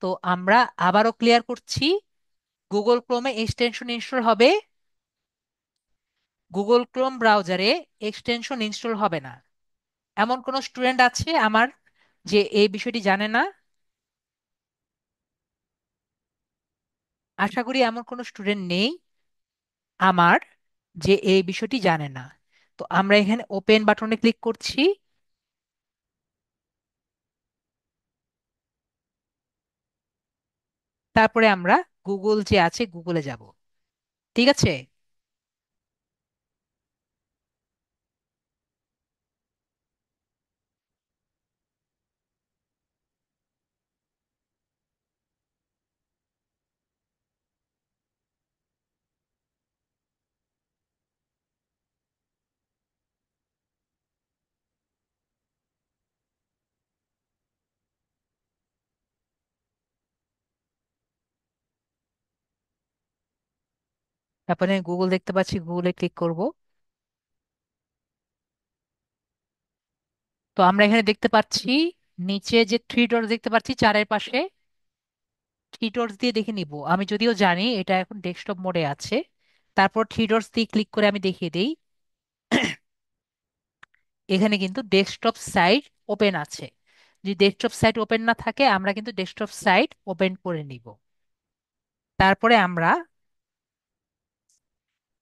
তো আমরা আবারও ক্লিয়ার করছি, গুগল ক্রোমে এক্সটেনশন ইনস্টল হবে, গুগল ক্রোম ব্রাউজারে এক্সটেনশন ইনস্টল হবে না। এমন কোন স্টুডেন্ট আছে আমার যে এই বিষয়টি জানে না? আশা করি এমন কোনো স্টুডেন্ট নেই আমার যে এই বিষয়টি জানে না। তো আমরা এখানে ওপেন বাটনে ক্লিক করছি। তারপরে আমরা গুগল যে আছে গুগলে যাব। ঠিক আছে, তারপরে গুগল দেখতে পাচ্ছি, গুগলে ক্লিক করব। তো আমরা এখানে দেখতে পাচ্ছি নিচে যে থ্রি ডট দেখতে পাচ্ছি চারের পাশে, থ্রি ডটস দিয়ে দেখে নিব। আমি যদিও জানি এটা এখন ডেস্কটপ মোডে আছে, তারপর থ্রি ডটস দিয়ে ক্লিক করে আমি দেখিয়ে দেই। এখানে কিন্তু ডেস্কটপ সাইট ওপেন আছে। যদি ডেস্কটপ সাইট ওপেন না থাকে, আমরা কিন্তু ডেস্কটপ সাইট ওপেন করে নিব। তারপরে আমরা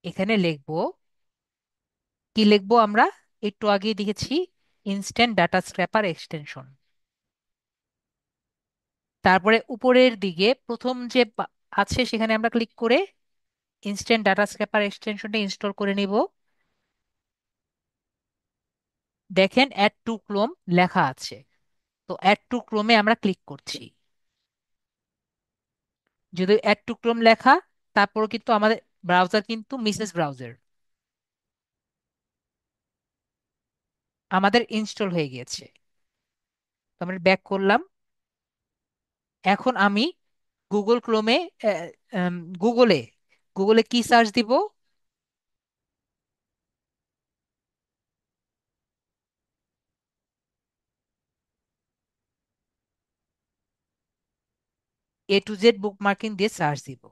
এখানে লিখব, কি লিখবো আমরা, একটু আগে দেখেছি ইনস্ট্যান্ট ডাটা স্ক্র্যাপার এক্সটেনশন। তারপরে উপরের দিকে প্রথম যে আছে সেখানে আমরা ক্লিক করে ইনস্ট্যান্ট ডাটা স্ক্যাপার এক্সটেনশনটা ইনস্টল করে নিব। দেখেন অ্যাড টু ক্রোম লেখা আছে। তো অ্যাড টু ক্রোমে আমরা ক্লিক করছি। যদি অ্যাড টু ক্রোম লেখা, তারপর কিন্তু আমাদের ব্রাউজার কিন্তু মিসেস ব্রাউজার আমাদের ইনস্টল হয়ে গিয়েছে। তো আমরা ব্যাক করলাম। এখন আমি গুগল ক্রোমে, গুগলে গুগলে কি সার্চ দিব? A to Z বুকমার্কিং দিয়ে সার্চ দিব।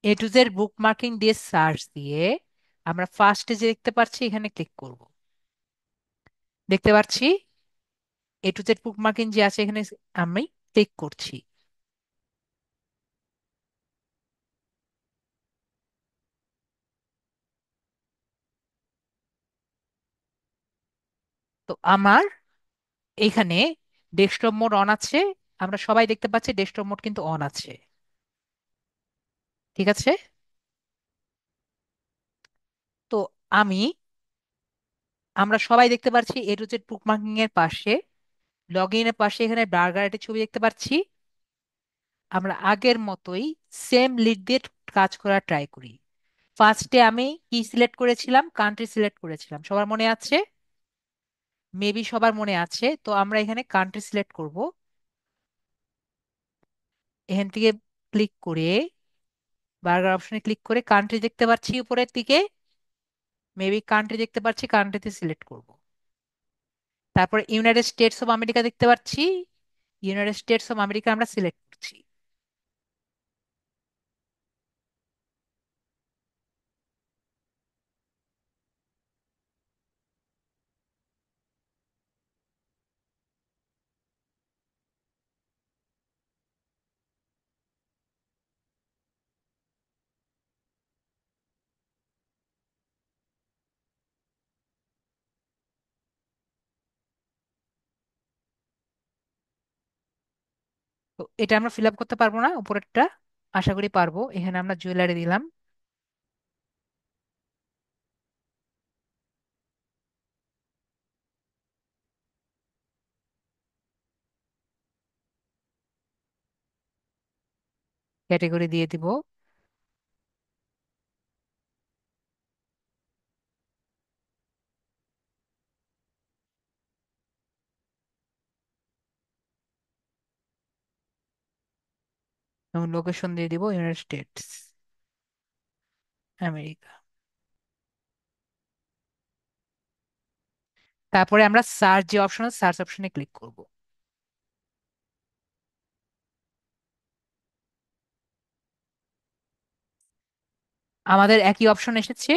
A to Z বুকমার্কিং দিয়ে সার্চ দিয়ে আমরা ফার্স্টে যে দেখতে পাচ্ছি এখানে ক্লিক করব। দেখতে পাচ্ছি A to Z বুকমার্কিং যে আছে এখানে আমি ক্লিক করছি। তো আমার এখানে ডেস্কটপ মোড অন আছে। আমরা সবাই দেখতে পাচ্ছি ডেস্কটপ মোড কিন্তু অন আছে। ঠিক আছে। তো আমি আমরা সবাই দেখতে পাচ্ছি A to Z বুকমার্কিং এর পাশে, লগ ইনের পাশে এখানে বার্গার একটা ছবি দেখতে পাচ্ছি। আমরা আগের মতোই সেম লিড দিয়ে কাজ করার ট্রাই করি। ফার্স্টে আমি কি সিলেক্ট করেছিলাম? কান্ট্রি সিলেক্ট করেছিলাম, সবার মনে আছে? মেবি সবার মনে আছে। তো আমরা এখানে কান্ট্রি সিলেক্ট করব। এখান থেকে ক্লিক করে বার্গার অপশনে ক্লিক করে কান্ট্রি দেখতে পাচ্ছি উপরের দিকে। মেবি কান্ট্রি দেখতে পাচ্ছি, কান্ট্রিতে সিলেক্ট করব। তারপরে ইউনাইটেড স্টেটস অফ আমেরিকা দেখতে পাচ্ছি, ইউনাইটেড স্টেটস অফ আমেরিকা আমরা সিলেক্ট করছি। তো এটা আমরা ফিল আপ করতে পারবো না উপরেরটা? আশা করি পারবো। এখানে আমরা জুয়েলারি দিলাম। ক্যাটেগরি দিয়ে দিব। এবং লোকেশন দিয়ে দিব ইউনাইটেড স্টেটস আমেরিকা। তারপরে আমরা সার্চ যে অপশন আছে সার্চ অপশনে ক্লিক করব। আমাদের একই অপশন এসেছে।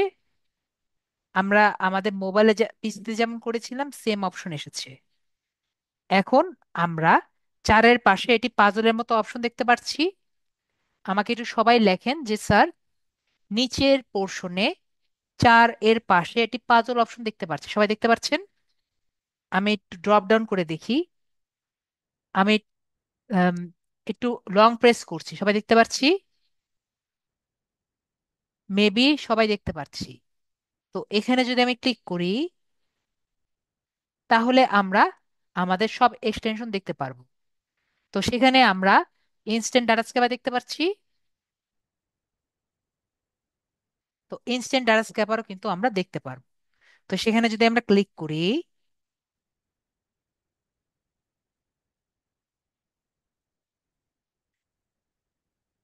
আমরা আমাদের মোবাইলে পিসিতে যেমন করেছিলাম সেম অপশন এসেছে। এখন আমরা চারের পাশে এটি পাজলের মতো অপশন দেখতে পাচ্ছি। আমাকে একটু সবাই লেখেন যে স্যার, নিচের পোর্শনে 4 এর পাশে একটি পাজল অপশন দেখতে পাচ্ছি, সবাই দেখতে পাচ্ছেন? আমি একটু ড্রপ ডাউন করে দেখি। আমি আম, একটু লং প্রেস করছি, সবাই দেখতে পাচ্ছি? মেবি সবাই দেখতে পাচ্ছি। তো এখানে যদি আমি ক্লিক করি, তাহলে আমরা আমাদের সব এক্সটেনশন দেখতে পারবো। তো সেখানে আমরা ইনস্ট্যান্ট ডাটা স্ক্যাপার দেখতে পাচ্ছি। তো ইনস্ট্যান্ট ডাটা স্ক্যাপারও কিন্তু আমরা দেখতে পারবো। তো সেখানে যদি আমরা ক্লিক করি,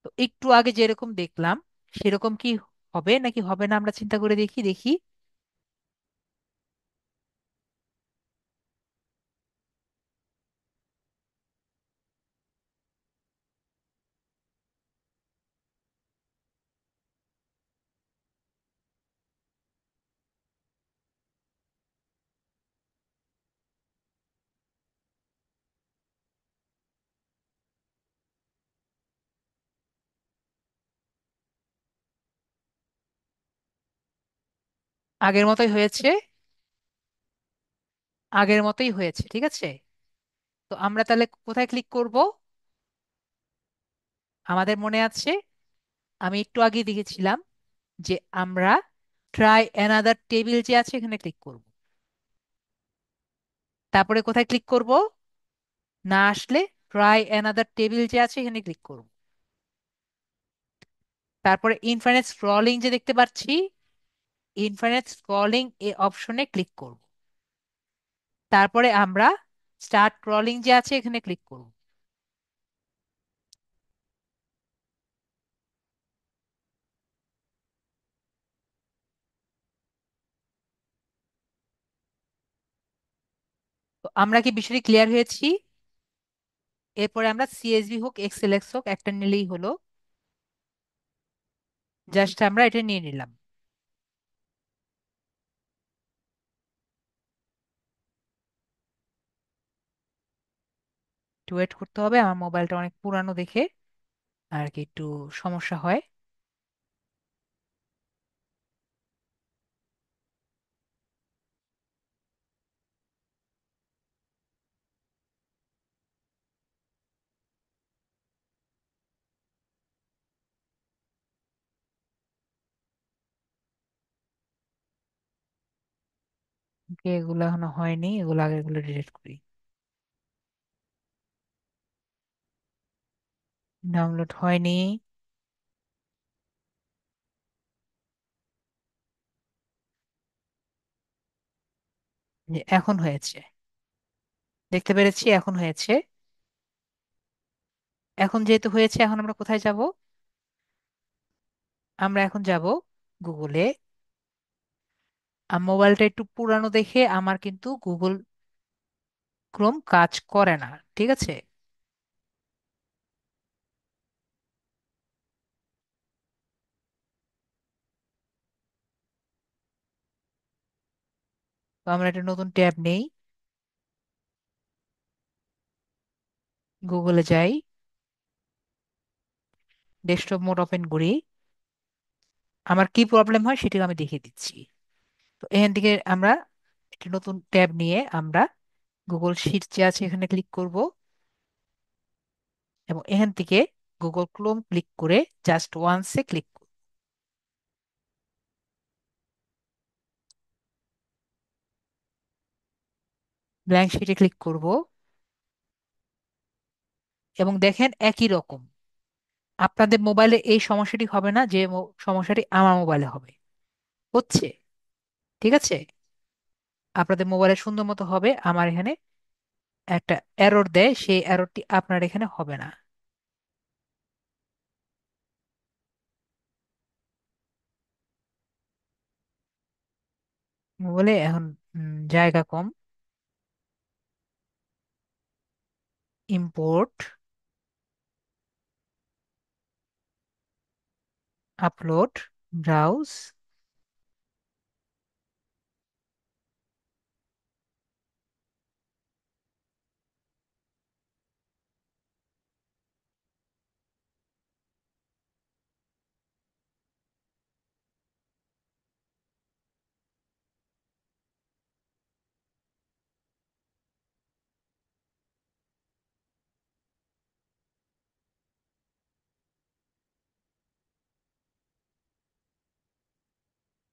তো একটু আগে যেরকম দেখলাম সেরকম কি হবে নাকি হবে না আমরা চিন্তা করে দেখি দেখি। আগের মতোই হয়েছে। আগের মতোই হয়েছে, ঠিক আছে। তো আমরা তাহলে কোথায় ক্লিক করব? আমাদের মনে আছে, আমি একটু আগে দেখেছিলাম যে আমরা ট্রাই অ্যানাদার টেবিল যে আছে এখানে ক্লিক করব। তারপরে কোথায় ক্লিক করব? না আসলে ট্রাই অ্যানাদার টেবিল যে আছে এখানে ক্লিক করব। তারপরে ইনফাইনাইট স্ক্রলিং যে দেখতে পাচ্ছি, ইনফাইনাইট স্ক্রলিং এই অপশনে ক্লিক করব। তারপরে আমরা স্টার্ট স্ক্রলিং যে আছে এখানে ক্লিক করব। তো আমরা কি বিষয়টি ক্লিয়ার হয়েছি? এরপরে আমরা সিএসভি হোক এক্সএলএক্স হোক একটা নিলেই হলো। জাস্ট আমরা এটা নিয়ে নিলাম। একটু ওয়েট করতে হবে, আমার মোবাইলটা অনেক পুরানো দেখে আর কি একটু সমস্যা হয়। এগুলো এখনো হয়নি, এগুলো আগে এগুলো ডিলিট করি। ডাউনলোড হয়নি। এখন হয়েছে, দেখতে পেরেছি এখন হয়েছে। এখন যেহেতু হয়েছে, এখন আমরা কোথায় যাব? আমরা এখন যাব গুগলে। মোবাইলটা একটু পুরানো দেখে আমার কিন্তু গুগল ক্রোম কাজ করে না, ঠিক আছে? তো আমরা একটা নতুন ট্যাব নেই, গুগলে যাই, ডেস্কটপ মোড ওপেন করি। আমার কি প্রবলেম হয় সেটা আমি দেখিয়ে দিচ্ছি। তো এখান থেকে আমরা একটা নতুন ট্যাব নিয়ে আমরা গুগল শিট যে আছে এখানে ক্লিক করব, এবং এখান থেকে গুগল ক্রোম ক্লিক করে জাস্ট ওয়ান্সে ক্লিক করব। ব্ল্যাঙ্ক শিটে ক্লিক করব, এবং দেখেন একই রকম। আপনাদের মোবাইলে এই সমস্যাটি হবে না যে সমস্যাটি আমার মোবাইলে হবে, হচ্ছে, ঠিক আছে? আপনাদের মোবাইলে সুন্দর মতো হবে, আমার এখানে একটা এরর দেয়, সেই এররটি আপনার এখানে হবে না। মোবাইলে এখন জায়গা কম। Import, upload, browse.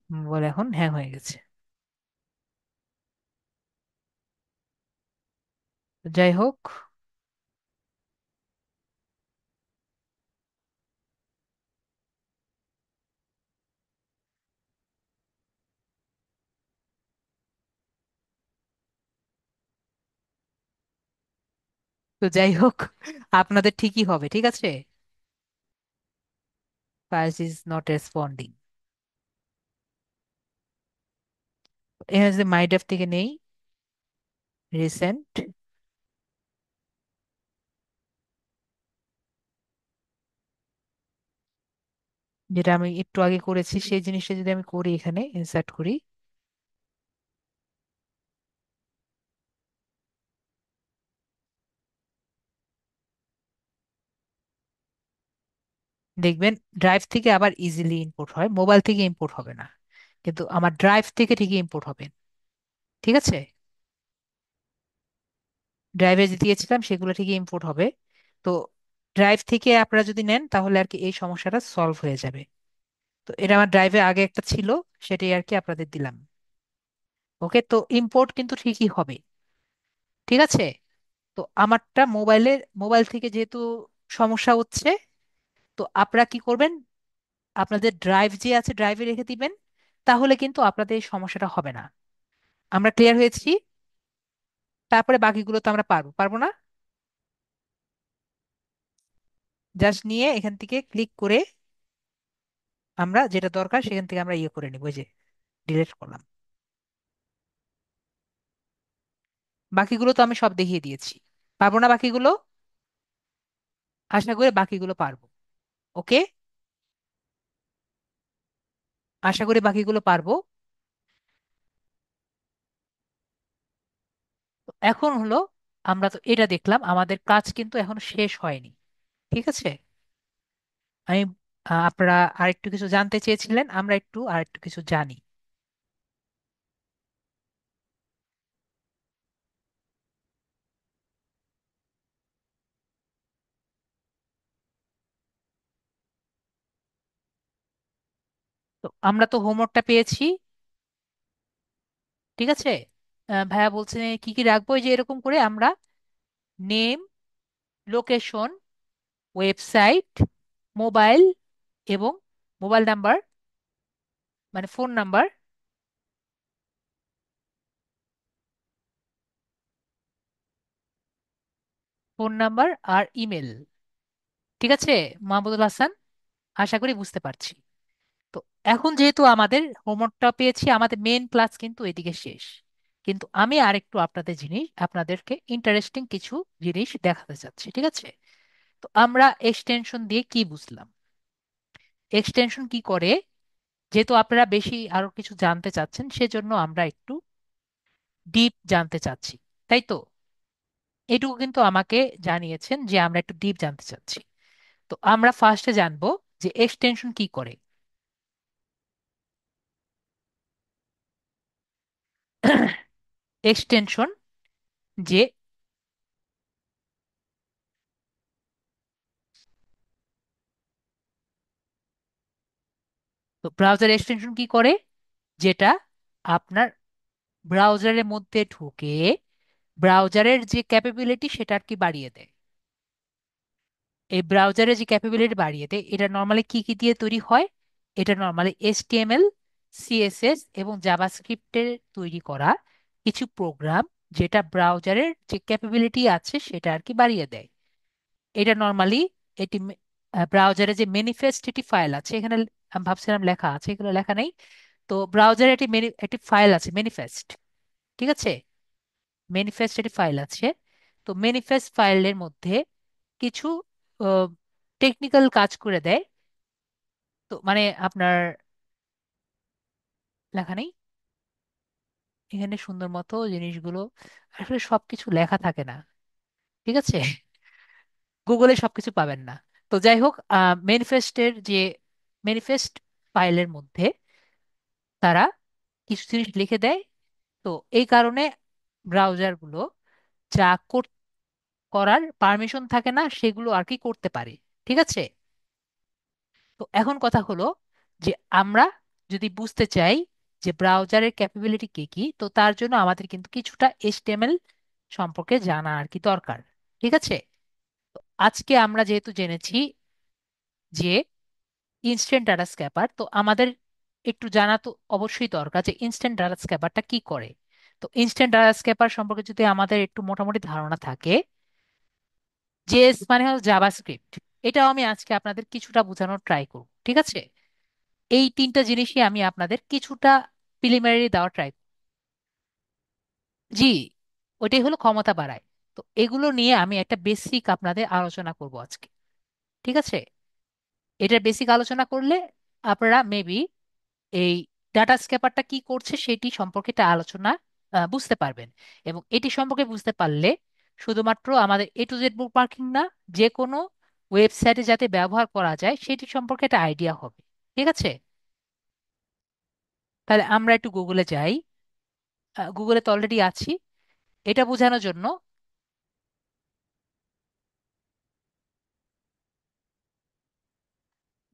মোবাইল এখন হ্যাং হয়ে গেছে। তো যাই হোক, আপনাদের ঠিকই হবে, ঠিক আছে। Files is not responding. এখানে যদি মাই ডেভ থেকে নেই, রিসেন্ট, যেটা আমি একটু আগে করেছি সেই জিনিসটা যদি আমি করি, এখানে ইনসার্ট করি, দেখবেন ড্রাইভ থেকে আবার ইজিলি ইম্পোর্ট হয়, মোবাইল থেকে ইম্পোর্ট হবে না, কিন্তু আমার ড্রাইভ থেকে ঠিকই ইম্পোর্ট হবে, ঠিক আছে? ড্রাইভে যে দিয়েছিলাম সেগুলো ঠিকই ইম্পোর্ট হবে। তো ড্রাইভ থেকে আপনারা যদি নেন তাহলে আর কি এই সমস্যাটা সলভ হয়ে যাবে। তো এটা আমার ড্রাইভে আগে একটা ছিল, সেটাই আর কি আপনাদের দিলাম। ওকে, তো ইম্পোর্ট কিন্তু ঠিকই হবে। ঠিক আছে। তো আমারটা মোবাইল থেকে যেহেতু সমস্যা হচ্ছে, তো আপনারা কি করবেন, আপনাদের ড্রাইভ যে আছে ড্রাইভে রেখে দিবেন, তাহলে কিন্তু আপনাদের এই সমস্যাটা হবে না। আমরা ক্লিয়ার হয়েছি? তারপরে বাকিগুলো তো আমরা পারবো পারবো না, জাস্ট নিয়ে এখান থেকে ক্লিক করে আমরা যেটা দরকার সেখান থেকে আমরা ইয়ে করে নিব, ওই যে ডিলিট করলাম। বাকিগুলো তো আমি সব দেখিয়ে দিয়েছি। পারবো না বাকিগুলো? আশা করি বাকিগুলো পারবো। ওকে, আশা করি বাকিগুলো পারবো। তো এখন হলো, আমরা তো এটা দেখলাম, আমাদের কাজ কিন্তু এখন শেষ হয়নি। ঠিক আছে। আমি আপনারা আরেকটু কিছু জানতে চেয়েছিলেন, আমরা একটু আরেকটু কিছু জানি। তো আমরা তো হোমওয়ার্কটা পেয়েছি। ঠিক আছে। ভাইয়া বলছেন কি কি রাখবো, এই যে এরকম করে আমরা নেম, লোকেশন, ওয়েবসাইট, মোবাইল এবং মোবাইল নাম্বার, মানে ফোন নাম্বার, ফোন নাম্বার আর ইমেল। ঠিক আছে মাহমুদুল হাসান, আশা করি বুঝতে পারছি। তো এখন যেহেতু আমাদের হোমওয়ার্কটা পেয়েছি, আমাদের মেন ক্লাস কিন্তু এদিকে শেষ। কিন্তু আমি আরেকটু আপনাদেরকে ইন্টারেস্টিং কিছু জিনিস দেখাতে চাচ্ছি। ঠিক আছে। তো আমরা এক্সটেনশন দিয়ে কি বুঝলাম, এক্সটেনশন কি করে, যেহেতু আপনারা বেশি আরো কিছু জানতে চাচ্ছেন সেজন্য আমরা একটু ডিপ জানতে চাচ্ছি, তাই তো? এটুকু কিন্তু আমাকে জানিয়েছেন যে আমরা একটু ডিপ জানতে চাচ্ছি। তো আমরা ফার্স্টে জানবো যে এক্সটেনশন কি করে। এক্সটেনশন যে, তো ব্রাউজার এক্সটেনশন কি করে, যেটা আপনার ব্রাউজারের মধ্যে ঢুকে ব্রাউজারের যে ক্যাপাবিলিটি সেটা আর কি বাড়িয়ে দেয়। এই ব্রাউজারের যে ক্যাপাবিলিটি বাড়িয়ে দেয়, এটা নর্মালি কি কি দিয়ে তৈরি হয়? এটা নর্মালি এইচটিএমএল, সিএসএস এবং জাভাস্ক্রিপ্টের তৈরি করা কিছু প্রোগ্রাম, যেটা ব্রাউজারের যে ক্যাপাবিলিটি আছে সেটা আর কি বাড়িয়ে দেয়। এটা নর্মালি, এটি ব্রাউজারে যে ম্যানিফেস্ট একটি ফাইল আছে এখানে, আমি ভাবছিলাম লেখা আছে, এগুলো লেখা নেই। তো ব্রাউজারে একটি ফাইল আছে ম্যানিফেস্ট। ঠিক আছে। ম্যানিফেস্ট একটি ফাইল আছে। তো ম্যানিফেস্ট ফাইলের মধ্যে কিছু টেকনিক্যাল কাজ করে দেয়। তো মানে আপনার লেখা নেই এখানে সুন্দর মতো জিনিসগুলো, আসলে সবকিছু লেখা থাকে না। ঠিক আছে। গুগলে সবকিছু পাবেন না। তো যাই হোক, ম্যানিফেস্টের যে ম্যানিফেস্ট ফাইলের মধ্যে তারা কিছু জিনিস লিখে দেয়। তো এই কারণে ব্রাউজারগুলো যা করার পারমিশন থাকে না সেগুলো আর কি করতে পারে। ঠিক আছে। তো এখন কথা হলো যে আমরা যদি বুঝতে চাই যে ব্রাউজারের ক্যাপাবিলিটি কি কি, তো তার জন্য আমাদের কিন্তু কিছুটা এইচটিএমএল সম্পর্কে জানা আর কি দরকার। ঠিক আছে। তো আজকে আমরা যেহেতু জেনেছি যে ইনস্ট্যান্ট ডাটা স্ক্যাপার, তো আমাদের একটু জানা তো অবশ্যই দরকার যে ইনস্ট্যান্ট ডাটা স্ক্যাপারটা কি করে। তো ইনস্ট্যান্ট ডাটা স্ক্যাপার সম্পর্কে যদি আমাদের একটু মোটামুটি ধারণা থাকে, জেএস মানে হলো জাভাস্ক্রিপ্ট, এটাও আমি আজকে আপনাদের কিছুটা বোঝানোর ট্রাই করব। ঠিক আছে। এই তিনটা জিনিসই আমি আপনাদের কিছুটা প্রিলিমিনারি দেওয়ার ট্রাই। জি, ওইটাই হলো ক্ষমতা বাড়ায়। তো এগুলো নিয়ে আমি একটা বেসিক আপনাদের আলোচনা করব আজকে। ঠিক আছে। এটার বেসিক আলোচনা করলে আপনারা মেবি এই ডাটা স্ক্যাপারটা কি করছে সেটি সম্পর্কে একটা আলোচনা বুঝতে পারবেন। এবং এটি সম্পর্কে বুঝতে পারলে শুধুমাত্র আমাদের এ টু জেড বুক মার্কিং না, যে কোনো ওয়েবসাইটে যাতে ব্যবহার করা যায় সেটি সম্পর্কে একটা আইডিয়া হবে। ঠিক আছে। তাহলে আমরা একটু গুগলে যাই। গুগলে তো অলরেডি আছি। এটা বোঝানোর জন্য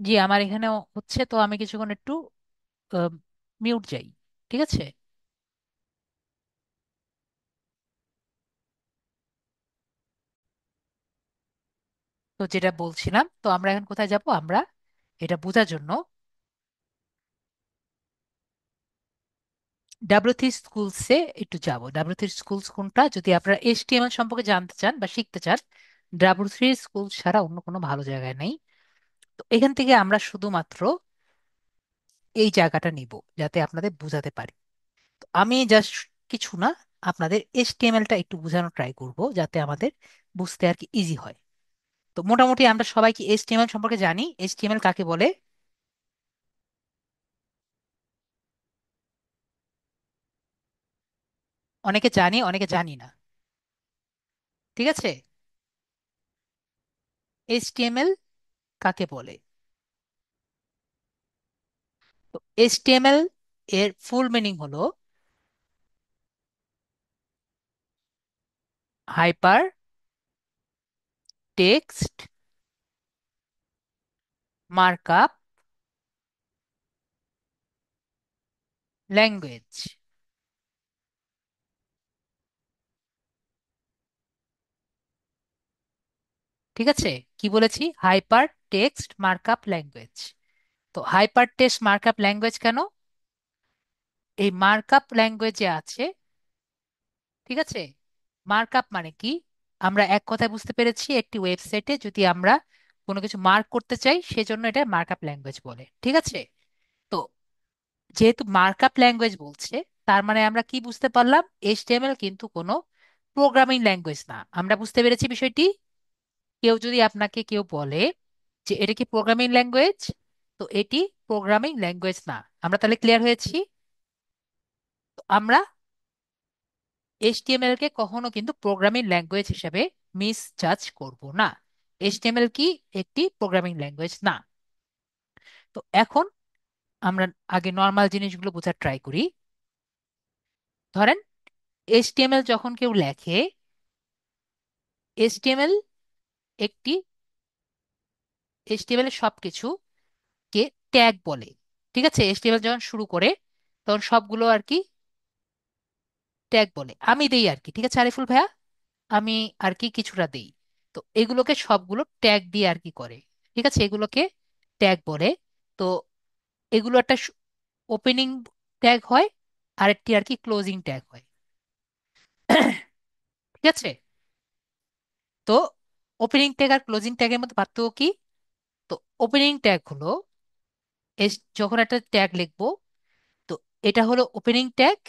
জি, আমার এখানেও হচ্ছে, তো আমি কিছুক্ষণ একটু মিউট যাই। ঠিক আছে। তো যেটা বলছিলাম, তো আমরা এখন কোথায় যাব? আমরা এটা বোঝার জন্য W3 স্কুলসে একটু যাব। W3 স্কুলস কোনটা, যদি আপনারা HTML সম্পর্কে জানতে চান বা শিখতে চান, W3 স্কুল ছাড়া অন্য কোনো ভালো জায়গায় নেই। তো এখান থেকে আমরা শুধুমাত্র এই জায়গাটা নিব, যাতে আপনাদের বোঝাতে পারি। তো আমি জাস্ট কিছু না, আপনাদের HTML-টা একটু বোঝানোর ট্রাই করব, যাতে আমাদের বুঝতে আর কি ইজি হয়। তো মোটামুটি আমরা সবাই কি HTML সম্পর্কে জানি? HTML কাকে বলে? অনেকে জানি, অনেকে জানি না। ঠিক আছে। HTML কাকে বলে? তো HTML এর ফুল মিনিং হলো হাইপার টেক্সট মার্কআপ ল্যাঙ্গুয়েজ। ঠিক আছে। কি বলেছি? Hyper text markup language. তো হাইপার টেক্সট মার্কআপ ল্যাঙ্গুয়েজ কেন? এই মার্কআপ ল্যাঙ্গুয়েজে আছে। ঠিক আছে। মার্কআপ মানে কি? আমরা এক কথায় বুঝতে পেরেছি, একটি ওয়েবসাইটে যদি আমরা কোনো কিছু মার্ক করতে চাই, সেজন্য এটা মার্কআপ ল্যাঙ্গুয়েজ বলে। ঠিক আছে। তো যেহেতু মার্কআপ ল্যাঙ্গুয়েজ বলছে, তার মানে আমরা কি বুঝতে পারলাম? এইচটিএমএল কিন্তু কোনো প্রোগ্রামিং ল্যাঙ্গুয়েজ না। আমরা বুঝতে পেরেছি বিষয়টি। কেউ যদি আপনাকে কেউ বলে যে এটা কি প্রোগ্রামিং ল্যাঙ্গুয়েজ, তো এটি প্রোগ্রামিং ল্যাঙ্গুয়েজ না। আমরা তাহলে ক্লিয়ার হয়েছি। তো আমরা এইচটিএমএল কে কখনো কিন্তু প্রোগ্রামিং ল্যাঙ্গুয়েজ হিসেবে মিস জাজ করব না। এইচটিএমএল কি একটি প্রোগ্রামিং ল্যাঙ্গুয়েজ না। তো এখন আমরা আগে নর্মাল জিনিসগুলো বোঝার ট্রাই করি। ধরেন এইচটিএমএল যখন কেউ লেখে, এইচটিএমএল একটি এইচটিএমএল এর সবকিছু কে ট্যাগ বলে। ঠিক আছে। এইচটিএমএল যখন শুরু করে, তখন সবগুলো আর কি ট্যাগ বলে। আমি দেই আর কি। ঠিক আছে আরিফুল ভাইয়া, আমি আর কি কিছুটা দেই। তো এগুলোকে সবগুলো ট্যাগ দিয়ে আর কি করে। ঠিক আছে, এগুলোকে ট্যাগ বলে। তো এগুলো একটা ওপেনিং ট্যাগ হয়, আরেকটি আর কি ক্লোজিং ট্যাগ হয়। ঠিক আছে। তো ওপেনিং ট্যাগ আর ক্লোজিং ট্যাগের মধ্যে পার্থক্য কি? তো ওপেনিং ট্যাগ হলো যখন একটা ট্যাগ লিখবো, তো এটা হলো ওপেনিং ট্যাগ।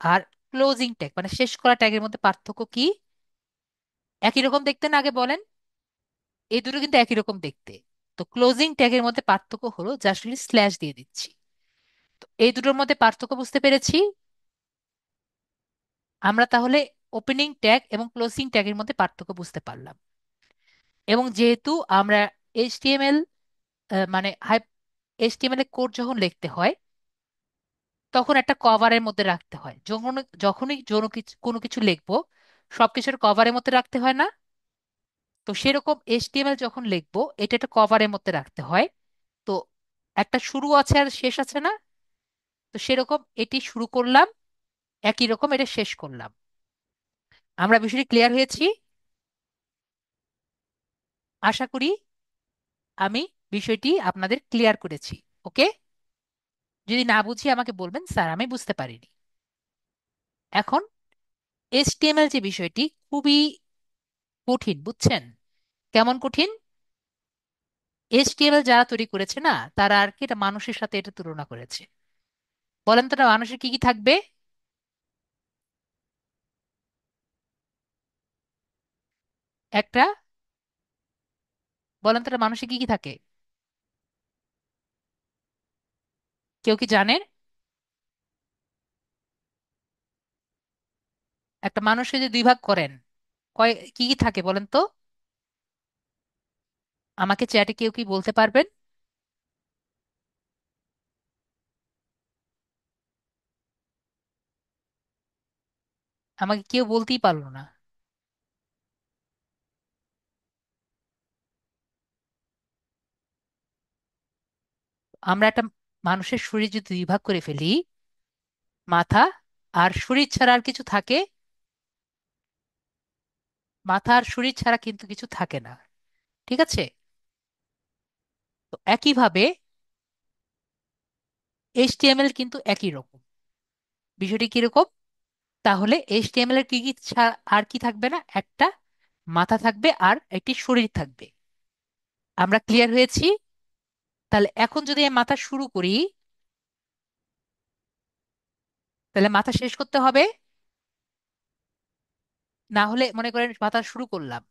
আর ক্লোজিং ট্যাগ মানে শেষ করা ট্যাগের মধ্যে পার্থক্য কি? একই রকম দেখতে না? আগে বলেন। এই দুটো কিন্তু একই রকম দেখতে। তো ক্লোজিং ট্যাগের মধ্যে পার্থক্য হলো জাস্ট স্ল্যাশ দিয়ে দিচ্ছি। তো এই দুটোর মধ্যে পার্থক্য বুঝতে পেরেছি আমরা। তাহলে ওপেনিং ট্যাগ এবং ক্লোজিং ট্যাগের মধ্যে পার্থক্য বুঝতে পারলাম। এবং যেহেতু আমরা এইচটিএমএল মানে এইচটিএমএল এ কোড যখন লিখতে হয়, তখন একটা কভারের মধ্যে রাখতে হয়। যখনই কোনো কিছু লিখবো, সবকিছুর কভারের মধ্যে রাখতে হয় না? তো সেরকম এইচটিএমএল যখন লিখবো, এটা একটা কভারের মধ্যে রাখতে হয়। তো একটা শুরু আছে আর শেষ আছে না? তো সেরকম এটি শুরু করলাম, একই রকম এটা শেষ করলাম। আমরা বিষয়টি ক্লিয়ার হয়েছি? আশা করি আমি বিষয়টি আপনাদের ক্লিয়ার করেছি। ওকে। যদি না বুঝি আমাকে বলবেন, স্যার আমি বুঝতে পারিনি। এখন এইচটিএমএল যে বিষয়টি খুবই কঠিন, বুঝছেন? কেমন কঠিন? এইচটিএমএল যারা তৈরি করেছে না, তারা আর কি এটা মানুষের সাথে এটা তুলনা করেছে। বলেন তো না, মানুষের কি কি থাকবে? একটা, বলেন তো না, মানুষের কি কি থাকে? কেউ কি জানেন? একটা মানুষকে যে দুই ভাগ করেন, কয় কি কি থাকে বলেন তো? আমাকে চ্যাটে কেউ কি বলতে পারবেন? আমাকে কেউ বলতেই পারলো না। আমরা একটা মানুষের শরীর যদি দুই ভাগ করে ফেলি, মাথা আর শরীর ছাড়া আর কিছু থাকে? মাথা আর শরীর ছাড়া কিন্তু কিছু থাকে না, ঠিক আছে? তো একইভাবে এইচটিএমএল কিন্তু একই রকম। বিষয়টি কিরকম? তাহলে এইচটিএমএল এর কি কি আর কি থাকবে না? একটা মাথা থাকবে আর একটি শরীর থাকবে। আমরা ক্লিয়ার হয়েছি? তাহলে এখন যদি আমি মাথা শুরু করি, তাহলে মাথা শেষ করতে হবে। না হলে মনে করেন মাথা শুরু করলাম,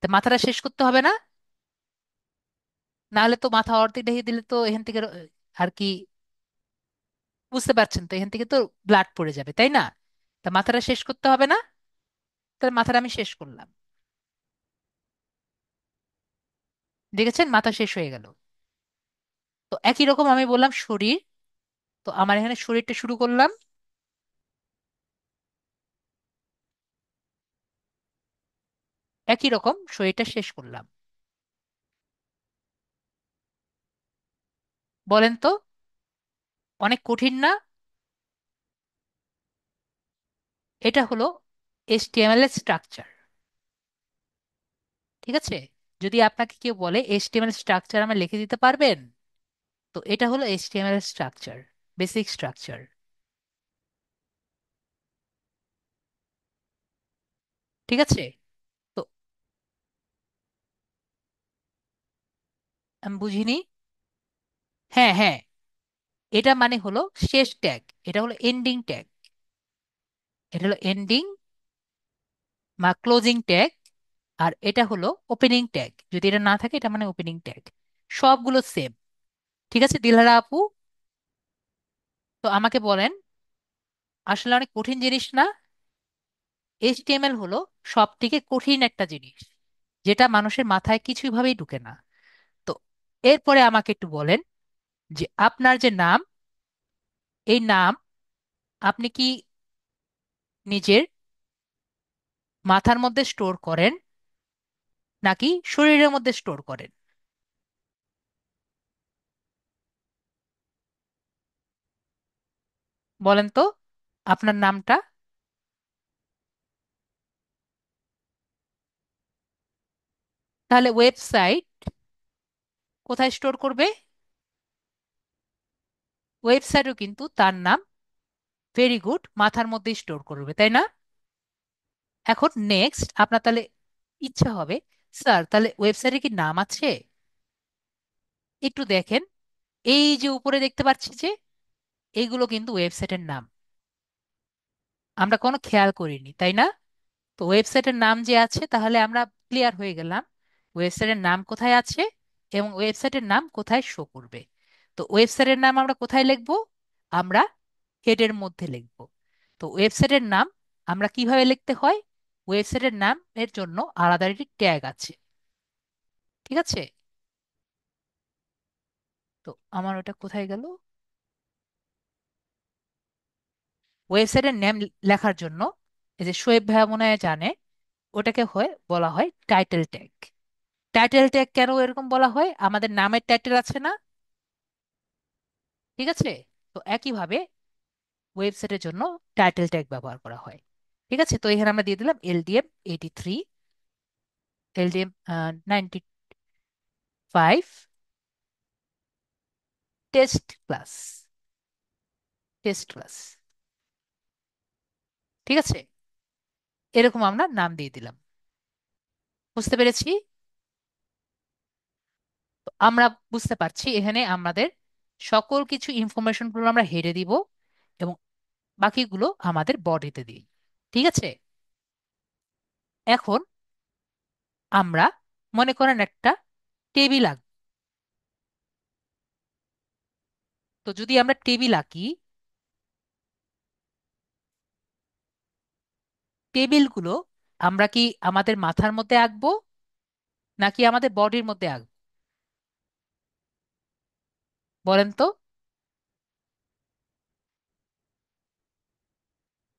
তা মাথাটা শেষ করতে হবে না? না হলে তো মাথা অর্ধেক ঢেকে দিলে তো এখান থেকে আর কি, বুঝতে পারছেন তো, এখান থেকে তো ব্লাড পড়ে যাবে, তাই না? তা মাথাটা শেষ করতে হবে না? তাহলে মাথাটা আমি শেষ করলাম। দেখেছেন, মাথা শেষ হয়ে গেল। তো একই রকম আমি বললাম শরীর, তো আমার এখানে শরীরটা শুরু করলাম, একই রকম শরীরটা শেষ করলাম। বলেন তো, অনেক কঠিন না? এটা হলো এইচটিএমএল এর স্ট্রাকচার, ঠিক আছে? যদি আপনাকে কেউ বলে এইচটিএমএল স্ট্রাকচার আমার লিখে দিতে পারবেন, তো এটা হলো এইচটিএমএল এর স্ট্রাকচার, বেসিক স্ট্রাকচার। ঠিক আছে? তো আমি বুঝিনি। হ্যাঁ, হ্যাঁ, এটা মানে হলো শেষ ট্যাগ, এটা হলো এন্ডিং ট্যাগ। এটা হলো এন্ডিং বা ক্লোজিং ট্যাগ। আর এটা হলো ওপেনিং ট্যাগ, যদি এটা না থাকে এটা মানে ওপেনিং ট্যাগ। সবগুলো সেম। ঠিক আছে দিলহারা আপু? তো আমাকে বলেন, আসলে অনেক কঠিন জিনিস না? এইচটিএমএল হলো সব থেকে কঠিন একটা জিনিস, যেটা মানুষের মাথায় কিছুভাবেই ঢুকে না। তো এরপরে আমাকে একটু বলেন যে আপনার যে নাম, এই নাম আপনি কি নিজের মাথার মধ্যে স্টোর করেন নাকি শরীরের মধ্যে স্টোর করেন? বলেন তো আপনার নামটা। তাহলে ওয়েবসাইট কোথায় স্টোর করবে? ওয়েবসাইটও কিন্তু তার নাম, ভেরি গুড, মাথার মধ্যেই স্টোর করবে, তাই না? এখন নেক্সট আপনার তাহলে ইচ্ছা হবে, স্যার তাহলে ওয়েবসাইটে কি নাম আছে? একটু দেখেন, এই যে উপরে দেখতে পাচ্ছি যে এইগুলো কিন্তু ওয়েবসাইটের নাম, আমরা কোনো খেয়াল করিনি, তাই না? তো ওয়েবসাইটের নাম যে আছে, তাহলে আমরা ক্লিয়ার হয়ে গেলাম ওয়েবসাইটের নাম কোথায় আছে এবং ওয়েবসাইটের নাম কোথায় শো করবে। তো ওয়েবসাইটের নাম আমরা কোথায় লিখব? আমরা হেডের মধ্যে লিখব। তো ওয়েবসাইটের নাম আমরা কিভাবে লিখতে হয়? ওয়েবসাইটের নাম এর জন্য আলাদা একটি ট্যাগ আছে, ঠিক আছে? তো আমার ওটা কোথায় গেল? ওয়েবসাইটের নেম লেখার জন্য, এই যে শোয়েব ভাইয়া মনে হয় জানে, ওটাকে বলা হয় টাইটেল ট্যাগ। টাইটেল ট্যাগ কেন এরকম বলা হয়? আমাদের নামের টাইটেল আছে না? ঠিক আছে? তো একইভাবে ওয়েবসাইটের জন্য টাইটেল ট্যাগ ব্যবহার করা হয়। ঠিক আছে, তো এখানে আমরা দিয়ে দিলাম LDM 83, LDM 95, test class, test class. ঠিক আছে, এরকম আমরা নাম দিয়ে দিলাম। বুঝতে পেরেছি? তো আমরা বুঝতে পারছি এখানে আমাদের সকল কিছু ইনফরমেশন গুলো আমরা হেডে দিব এবং বাকিগুলো আমাদের বডিতে দিই। ঠিক আছে? এখন আমরা মনে করেন একটা টেবিল আঁকবো। তো যদি আমরা টেবিল আঁকি, টেবিলগুলো আমরা কি আমাদের মাথার মধ্যে আঁকবো নাকি আমাদের বডির মধ্যে আঁকবো? বলেন তো।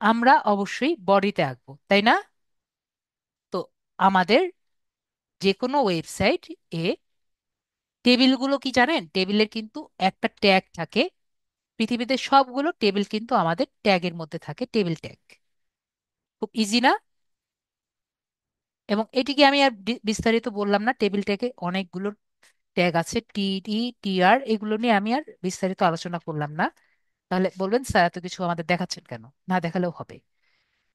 আমরা অবশ্যই বডিতে আঁকবো, তাই না? তো আমাদের যে কোনো ওয়েবসাইট এ টেবিলগুলো কি জানেন, টেবিলের কিন্তু একটা ট্যাগ থাকে। পৃথিবীতে সবগুলো টেবিল কিন্তু আমাদের ট্যাগের মধ্যে থাকে, টেবিল ট্যাগ। খুব ইজি না? এবং এটিকে আমি আর বিস্তারিত বললাম না, টেবিল ট্যাগে অনেকগুলো ট্যাগ আছে, টি টি টি আর, এগুলো নিয়ে আমি আর বিস্তারিত আলোচনা করলাম না। তাহলে বলবেন স্যার এত কিছু আমাদের দেখাচ্ছেন কেন, না দেখালেও হবে।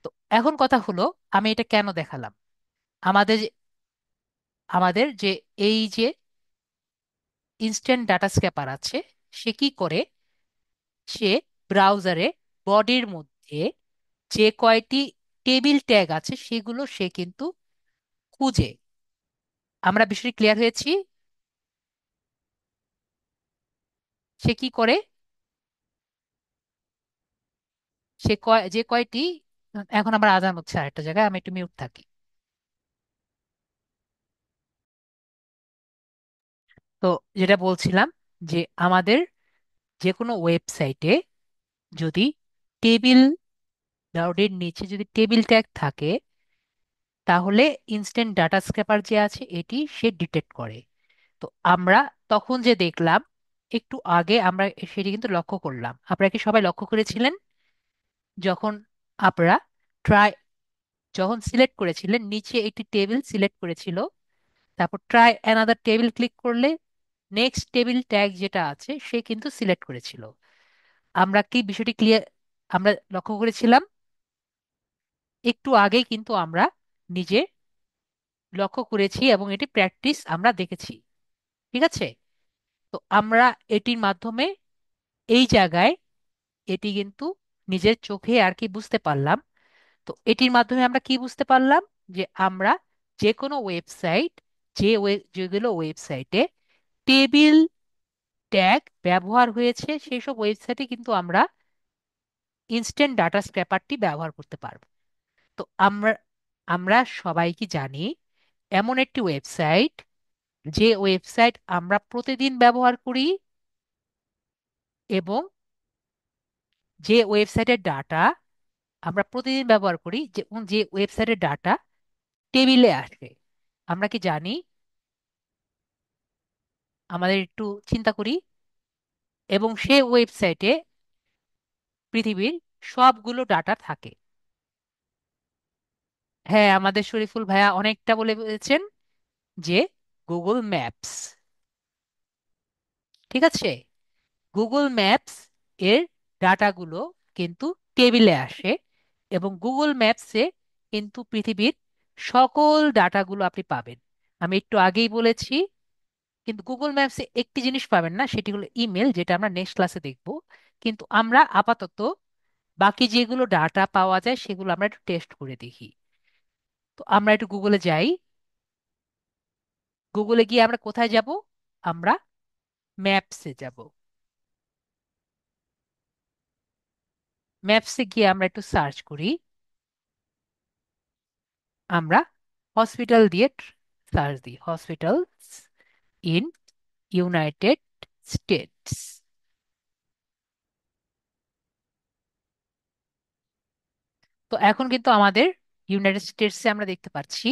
তো এখন কথা হলো, আমি এটা কেন দেখালাম। আমাদের যে এই যে ইনস্ট্যান্ট ডাটা স্ক্যাপার আছে, সে কি করে, সে ব্রাউজারে বডির মধ্যে যে কয়টি টেবিল ট্যাগ আছে সেগুলো সে কিন্তু খুঁজে। আমরা বিষয়টি ক্লিয়ার হয়েছি? সে কি করে, যে কয়টি, এখন আমার আজান হচ্ছে আরেকটা জায়গায়, আমি একটু মিউট থাকি। তো যেটা বলছিলাম, যে আমাদের যে কোনো ওয়েবসাইটে যদি টেবিল, বডির নিচে যদি টেবিল ট্যাগ থাকে, তাহলে ইনস্ট্যান্ট ডাটা স্ক্র্যাপার যে আছে এটি সে ডিটেক্ট করে। তো আমরা তখন যে দেখলাম, একটু আগে আমরা সেটি কিন্তু লক্ষ্য করলাম, আপনারা কি সবাই লক্ষ্য করেছিলেন? যখন আপনারা ট্রাই, যখন সিলেক্ট করেছিলেন, নিচে একটি টেবিল সিলেক্ট করেছিল, তারপর ট্রাই অ্যানাদার টেবিল ক্লিক করলে নেক্সট টেবিল ট্যাগ যেটা আছে সে কিন্তু সিলেক্ট করেছিল। আমরা কি বিষয়টি ক্লিয়ার, আমরা লক্ষ্য করেছিলাম? একটু আগেই কিন্তু আমরা নিজে লক্ষ্য করেছি এবং এটি প্র্যাকটিস আমরা দেখেছি। ঠিক আছে? তো আমরা এটির মাধ্যমে এই জায়গায় এটি কিন্তু নিজের চোখে আর কি বুঝতে পারলাম। তো এটির মাধ্যমে আমরা কি বুঝতে পারলাম, যে আমরা যে কোনো ওয়েবসাইট, যেগুলো ওয়েবসাইটে টেবিল ট্যাগ ব্যবহার হয়েছে সেই সব ওয়েবসাইটে কিন্তু আমরা ইনস্ট্যান্ট ডাটা স্ক্র্যাপারটি ব্যবহার করতে পারবো। তো আমরা আমরা সবাই কি জানি এমন একটি ওয়েবসাইট, যে ওয়েবসাইট আমরা প্রতিদিন ব্যবহার করি, এবং যে ওয়েবসাইটের ডাটা আমরা প্রতিদিন ব্যবহার করি, যে ওয়েবসাইটের ডাটা টেবিলে আসে, আমরা কি জানি? আমাদের একটু চিন্তা করি। এবং সে ওয়েবসাইটে পৃথিবীর সবগুলো ডাটা থাকে। হ্যাঁ, আমাদের শরীফুল ভাইয়া অনেকটা বলে বলেছেন, যে গুগল ম্যাপস। ঠিক আছে? গুগল ম্যাপস এর ডাটাগুলো কিন্তু টেবিলে আসে, এবং গুগল ম্যাপসে কিন্তু পৃথিবীর সকল ডাটাগুলো আপনি পাবেন। আমি একটু আগেই বলেছি, কিন্তু গুগল ম্যাপসে একটি জিনিস পাবেন না, সেটি হলো ইমেল, যেটা আমরা নেক্সট ক্লাসে দেখব। কিন্তু আমরা আপাতত বাকি যেগুলো ডাটা পাওয়া যায় সেগুলো আমরা একটু টেস্ট করে দেখি। তো আমরা একটু গুগলে যাই। গুগলে গিয়ে আমরা কোথায় যাব? আমরা ম্যাপসে যাব। ম্যাপসে গিয়ে আমরা একটু সার্চ করি। আমরা হসপিটাল দিয়ে সার্চ দিই, হসপিটালস ইন ইউনাইটেড স্টেটস। তো এখন কিন্তু আমাদের ইউনাইটেড স্টেটসে আমরা দেখতে পাচ্ছি,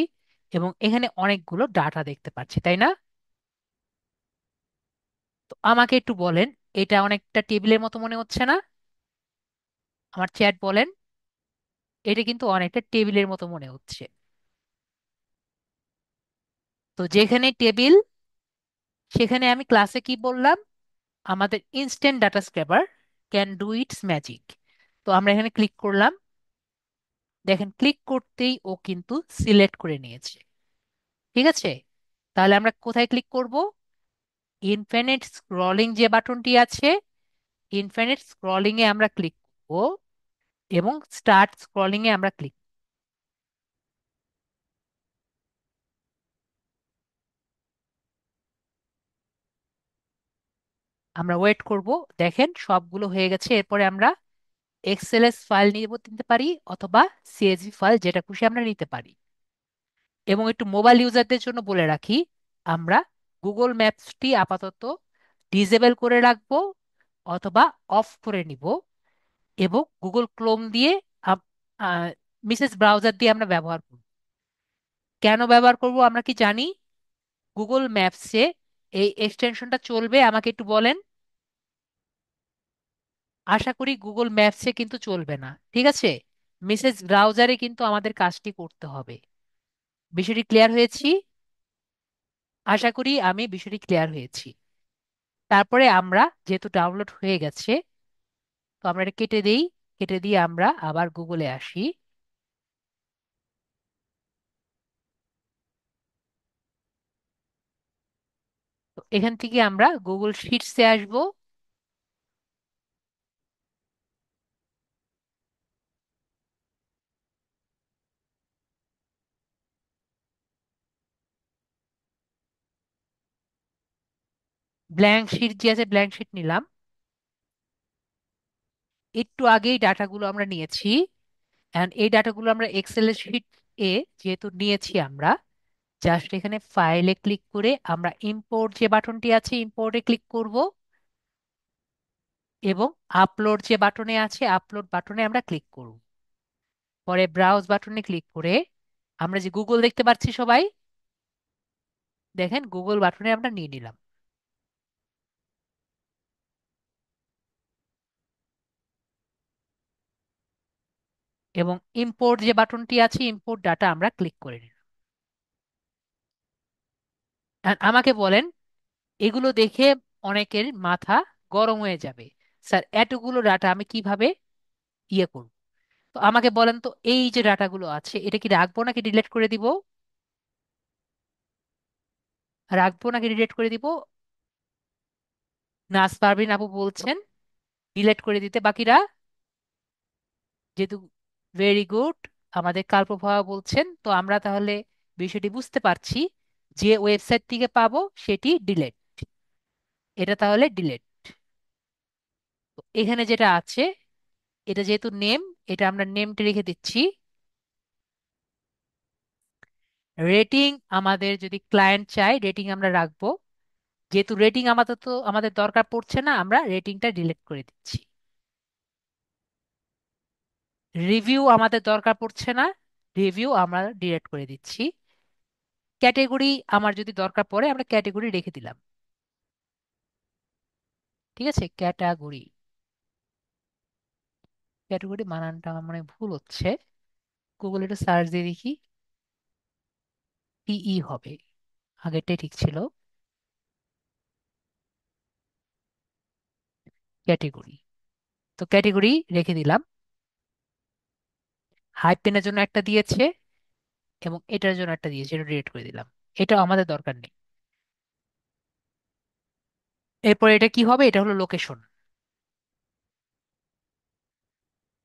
এবং এখানে অনেকগুলো ডাটা দেখতে পাচ্ছি, তাই না? তো আমাকে একটু বলেন, এটা অনেকটা টেবিলের মতো মনে হচ্ছে না? আমার চ্যাট বলেন, এটা কিন্তু অনেকটা টেবিলের মতো মনে হচ্ছে। তো যেখানে টেবিল, সেখানে আমি ক্লাসে কি বললাম, আমাদের instant data scraper can do it's magic. তো আমরা এখানে ক্লিক করলাম, দেখেন ক্লিক করতেই ও কিন্তু সিলেক্ট করে নিয়েছে। ঠিক আছে? তাহলে আমরা কোথায় ক্লিক করব? ইনফিনিট স্ক্রলিং যে বাটনটি আছে, ইনফিনিট স্ক্রলিং এ আমরা ক্লিক করব, এবং স্টার্ট স্ক্রলিং এ আমরা ক্লিক। আমরা ওয়েট করব। দেখেন সবগুলো হয়ে গেছে। এরপরে আমরা এক্সএলএস ফাইল নিতে পারি, অথবা সিএসভি ফাইল, যেটা খুশি আমরা নিতে পারি। এবং একটু মোবাইল ইউজারদের জন্য বলে রাখি, আমরা গুগল ম্যাপসটি আপাতত ডিসেবল করে রাখবো, অথবা অফ করে নিব, এবং গুগল ক্রোম দিয়ে মিসেস ব্রাউজার দিয়ে আমরা ব্যবহার করব। কেন ব্যবহার করব আমরা কি জানি? গুগল ম্যাপসে এই এক্সটেনশনটা চলবে আমাকে একটু বলেন। আশা করি গুগল ম্যাপসে কিন্তু চলবে না, ঠিক আছে? মেসেজ ব্রাউজারে কিন্তু আমাদের কাজটি করতে হবে। বিষয়টি ক্লিয়ার হয়েছি? আশা করি আমি বিষয়টি ক্লিয়ার হয়েছি। তারপরে আমরা, যেহেতু ডাউনলোড হয়ে গেছে, তো আমরা এটা কেটে দেই। কেটে দিয়ে আমরা আবার গুগলে আসি। তো এখান থেকে আমরা গুগল শিটসে আসব। ব্ল্যাঙ্ক শিট যে আছে, ব্ল্যাঙ্ক শিট নিলাম। একটু আগেই ডাটাগুলো আমরা নিয়েছি, এন্ড এই ডাটাগুলো আমরা এক্সেল শিট এ যেহেতু নিয়েছি, আমরা জাস্ট এখানে ফাইলে ক্লিক করে আমরা ইম্পোর্ট যে বাটনটি আছে, ইম্পোর্টে ক্লিক করব, এবং আপলোড যে বাটনে আছে, আপলোড বাটনে আমরা ক্লিক করব। পরে ব্রাউজ বাটনে ক্লিক করে আমরা যে গুগল দেখতে পাচ্ছি সবাই, দেখেন গুগল বাটনে আমরা নিয়ে নিলাম। এবং ইম্পোর্ট যে বাটনটি আছে, ইম্পোর্ট ডাটা আমরা ক্লিক করে নিলাম। আর আমাকে বলেন, এগুলো দেখে অনেকের মাথা গরম হয়ে যাবে, স্যার এতগুলো ডাটা আমি কিভাবে ইয়ে করব। তো আমাকে বলেন তো, এই যে ডাটাগুলো আছে এটা কি রাখবো নাকি ডিলিট করে দিব? রাখবো নাকি ডিলিট করে দিব? নাস পারবিন আপু বলছেন ডিলিট করে দিতে, বাকিরা যেহেতু ভেরি গুড, আমাদের কালপ্রবাহ বলছেন, তো আমরা তাহলে বিষয়টি বুঝতে পারছি। যে ওয়েবসাইট থেকে পাবো সেটি ডিলিট, এটা তাহলে ডিলিট। এখানে যেটা আছে, এটা যেহেতু নেম, এটা আমরা নেমটা রেখে দিচ্ছি। রেটিং, আমাদের যদি ক্লায়েন্ট চাই রেটিং আমরা রাখবো। যেহেতু রেটিং আমাদের তো আমাদের দরকার পড়ছে না, আমরা রেটিংটা ডিলিট করে দিচ্ছি। রিভিউ আমাদের দরকার পড়ছে না, রিভিউ আমরা ডিলিট করে দিচ্ছি। ক্যাটেগরি আমার যদি দরকার পড়ে, আমরা ক্যাটেগরি রেখে দিলাম। ঠিক আছে, ক্যাটাগরি। ক্যাটেগরি বানানটা আমার মনে হয় ভুল হচ্ছে। গুগল একটু সার্চ দিয়ে দেখি। টিই হবে, আগেরটাই ঠিক ছিল। ক্যাটেগরি, তো ক্যাটেগরি রেখে দিলাম। হাইপেনের জন্য একটা দিয়েছে, এবং এটার জন্য একটা দিয়েছে, এটা ডিলিট করে দিলাম। এটা আমাদের দরকার নেই। এরপর এটা কি হবে? এটা হলো লোকেশন।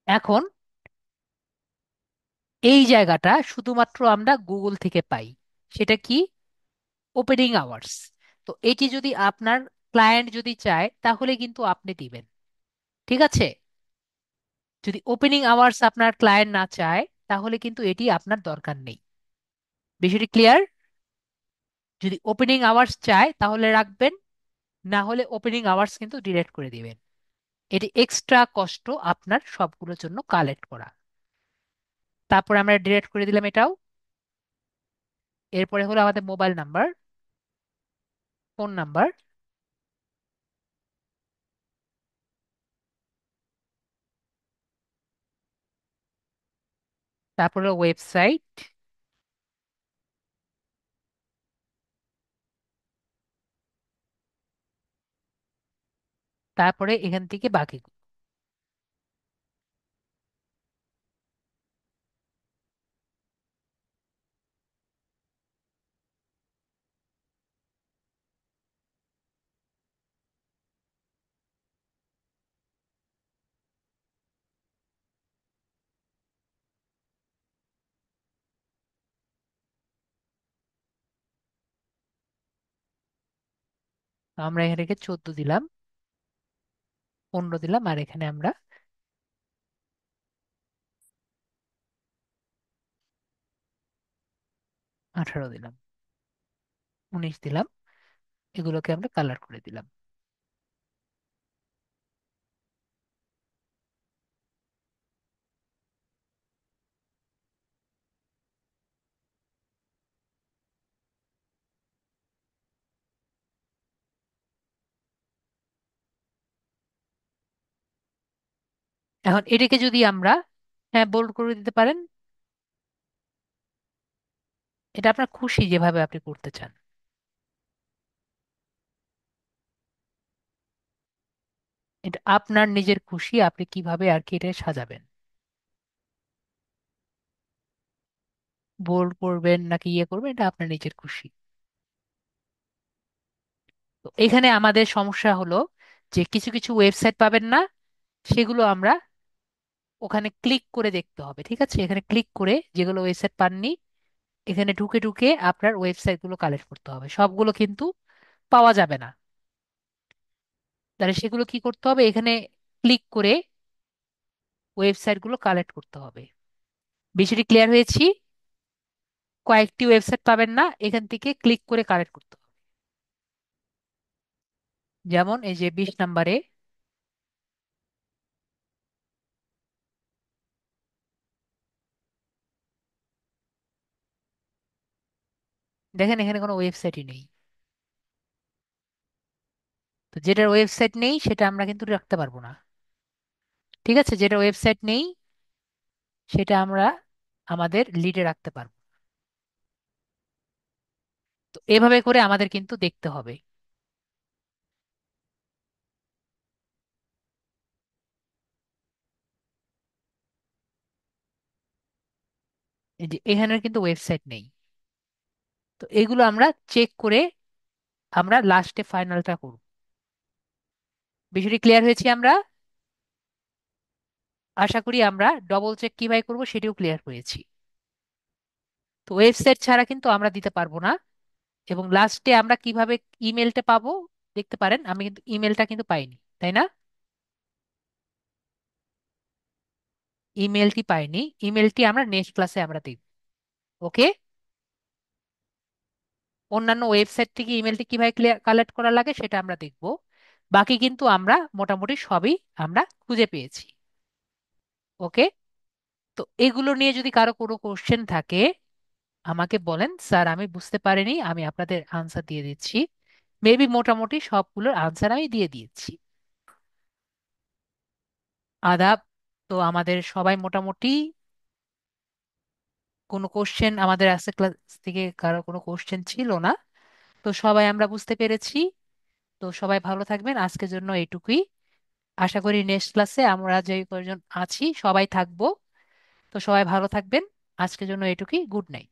এখন এই জায়গাটা শুধুমাত্র আমরা গুগল থেকে পাই। সেটা কি? Opening hours. তো এটি যদি আপনার ক্লায়েন্ট যদি চায় তাহলে কিন্তু আপনি দিবেন, ঠিক আছে? যদি ওপেনিং আওয়ার্স আপনার ক্লায়েন্ট না চায়, তাহলে কিন্তু এটি আপনার দরকার নেই। বিষয়টি ক্লিয়ার? যদি ওপেনিং আওয়ার্স চায় তাহলে রাখবেন, না হলে ওপেনিং আওয়ার্স কিন্তু ডিলিট করে দিবেন। এটি এক্সট্রা কষ্ট আপনার সবগুলোর জন্য কালেক্ট করা। তারপরে আমরা ডিলিট করে দিলাম এটাও। এরপরে হলো আমাদের মোবাইল নাম্বার, ফোন নাম্বার, তারপরে ওয়েবসাইট, তারপরে এখান থেকে বাকি। আমরা এখানে রেখে 14 দিলাম, 15 দিলাম, আর এখানে আমরা 18 দিলাম, 19 দিলাম। এগুলোকে আমরা কালার করে দিলাম। এখন এটাকে যদি আমরা, হ্যাঁ, বোল্ড করে দিতে পারেন। এটা আপনার খুশি, যেভাবে আপনি করতে চান। এটা আপনার নিজের খুশি, আপনি কিভাবে আর কি এটা সাজাবেন, বোল্ড করবেন নাকি ইয়ে করবেন, এটা আপনার নিজের খুশি। তো এখানে আমাদের সমস্যা হলো যে কিছু কিছু ওয়েবসাইট পাবেন না, সেগুলো আমরা ওখানে ক্লিক করে দেখতে হবে। ঠিক আছে, এখানে ক্লিক করে যেগুলো ওয়েবসাইট পাননি, এখানে ঢুকে ঢুকে আপনার ওয়েবসাইট গুলো কালেক্ট করতে হবে, সবগুলো কিন্তু পাওয়া যাবে না। তাহলে সেগুলো কি করতে হবে, এখানে ক্লিক করে ওয়েবসাইট গুলো কালেক্ট করতে হবে। বিষয়টি ক্লিয়ার হয়েছি? কয়েকটি ওয়েবসাইট পাবেন না, এখান থেকে ক্লিক করে কালেক্ট করতে হবে। যেমন এই যে 20 নম্বরে, দেখেন এখানে কোনো ওয়েবসাইটই নেই। তো যেটার ওয়েবসাইট নেই সেটা আমরা কিন্তু রাখতে পারবো না। ঠিক আছে, যেটা ওয়েবসাইট নেই সেটা আমরা আমাদের লিডে রাখতে পারবো। তো এভাবে করে আমাদের কিন্তু দেখতে হবে। এই যে এখানের কিন্তু ওয়েবসাইট নেই। তো এগুলো আমরা চেক করে আমরা লাস্টে ফাইনালটা করব। বিষয়টি ক্লিয়ার হয়েছি আমরা? আশা করি আমরা ডবল চেক কিভাবে করব সেটিও ক্লিয়ার হয়েছি। তো ওয়েবসাইট ছাড়া কিন্তু আমরা দিতে পারবো না। এবং লাস্টে আমরা কিভাবে ইমেলটা পাবো, দেখতে পারেন আমি কিন্তু ইমেলটা কিন্তু পাইনি, তাই না? ইমেলটি পাইনি, ইমেলটি আমরা নেক্সট ক্লাসে আমরা দেখব। ওকে। অন্যান্য ওয়েবসাইট থেকে ইমেলটি কিভাবে কালেক্ট করা লাগে সেটা আমরা দেখব। বাকি কিন্তু আমরা মোটামুটি সবই আমরা খুঁজে পেয়েছি। ওকে। তো এগুলো নিয়ে যদি কারো কোনো কোশ্চেন থাকে আমাকে বলেন, স্যার আমি বুঝতে পারিনি, আমি আপনাদের আনসার দিয়ে দিচ্ছি। মেবি মোটামুটি সবগুলোর আনসার আমি দিয়ে দিয়েছি। আদাব। তো আমাদের সবাই মোটামুটি, কোনো কোশ্চেন আমাদের আজকে ক্লাস থেকে কারো কোনো কোশ্চেন ছিল না। তো সবাই আমরা বুঝতে পেরেছি। তো সবাই ভালো থাকবেন, আজকের জন্য এইটুকুই। আশা করি নেক্সট ক্লাসে আমরা যে কয়জন আছি সবাই থাকবো। তো সবাই ভালো থাকবেন, আজকের জন্য এইটুকুই। Good night.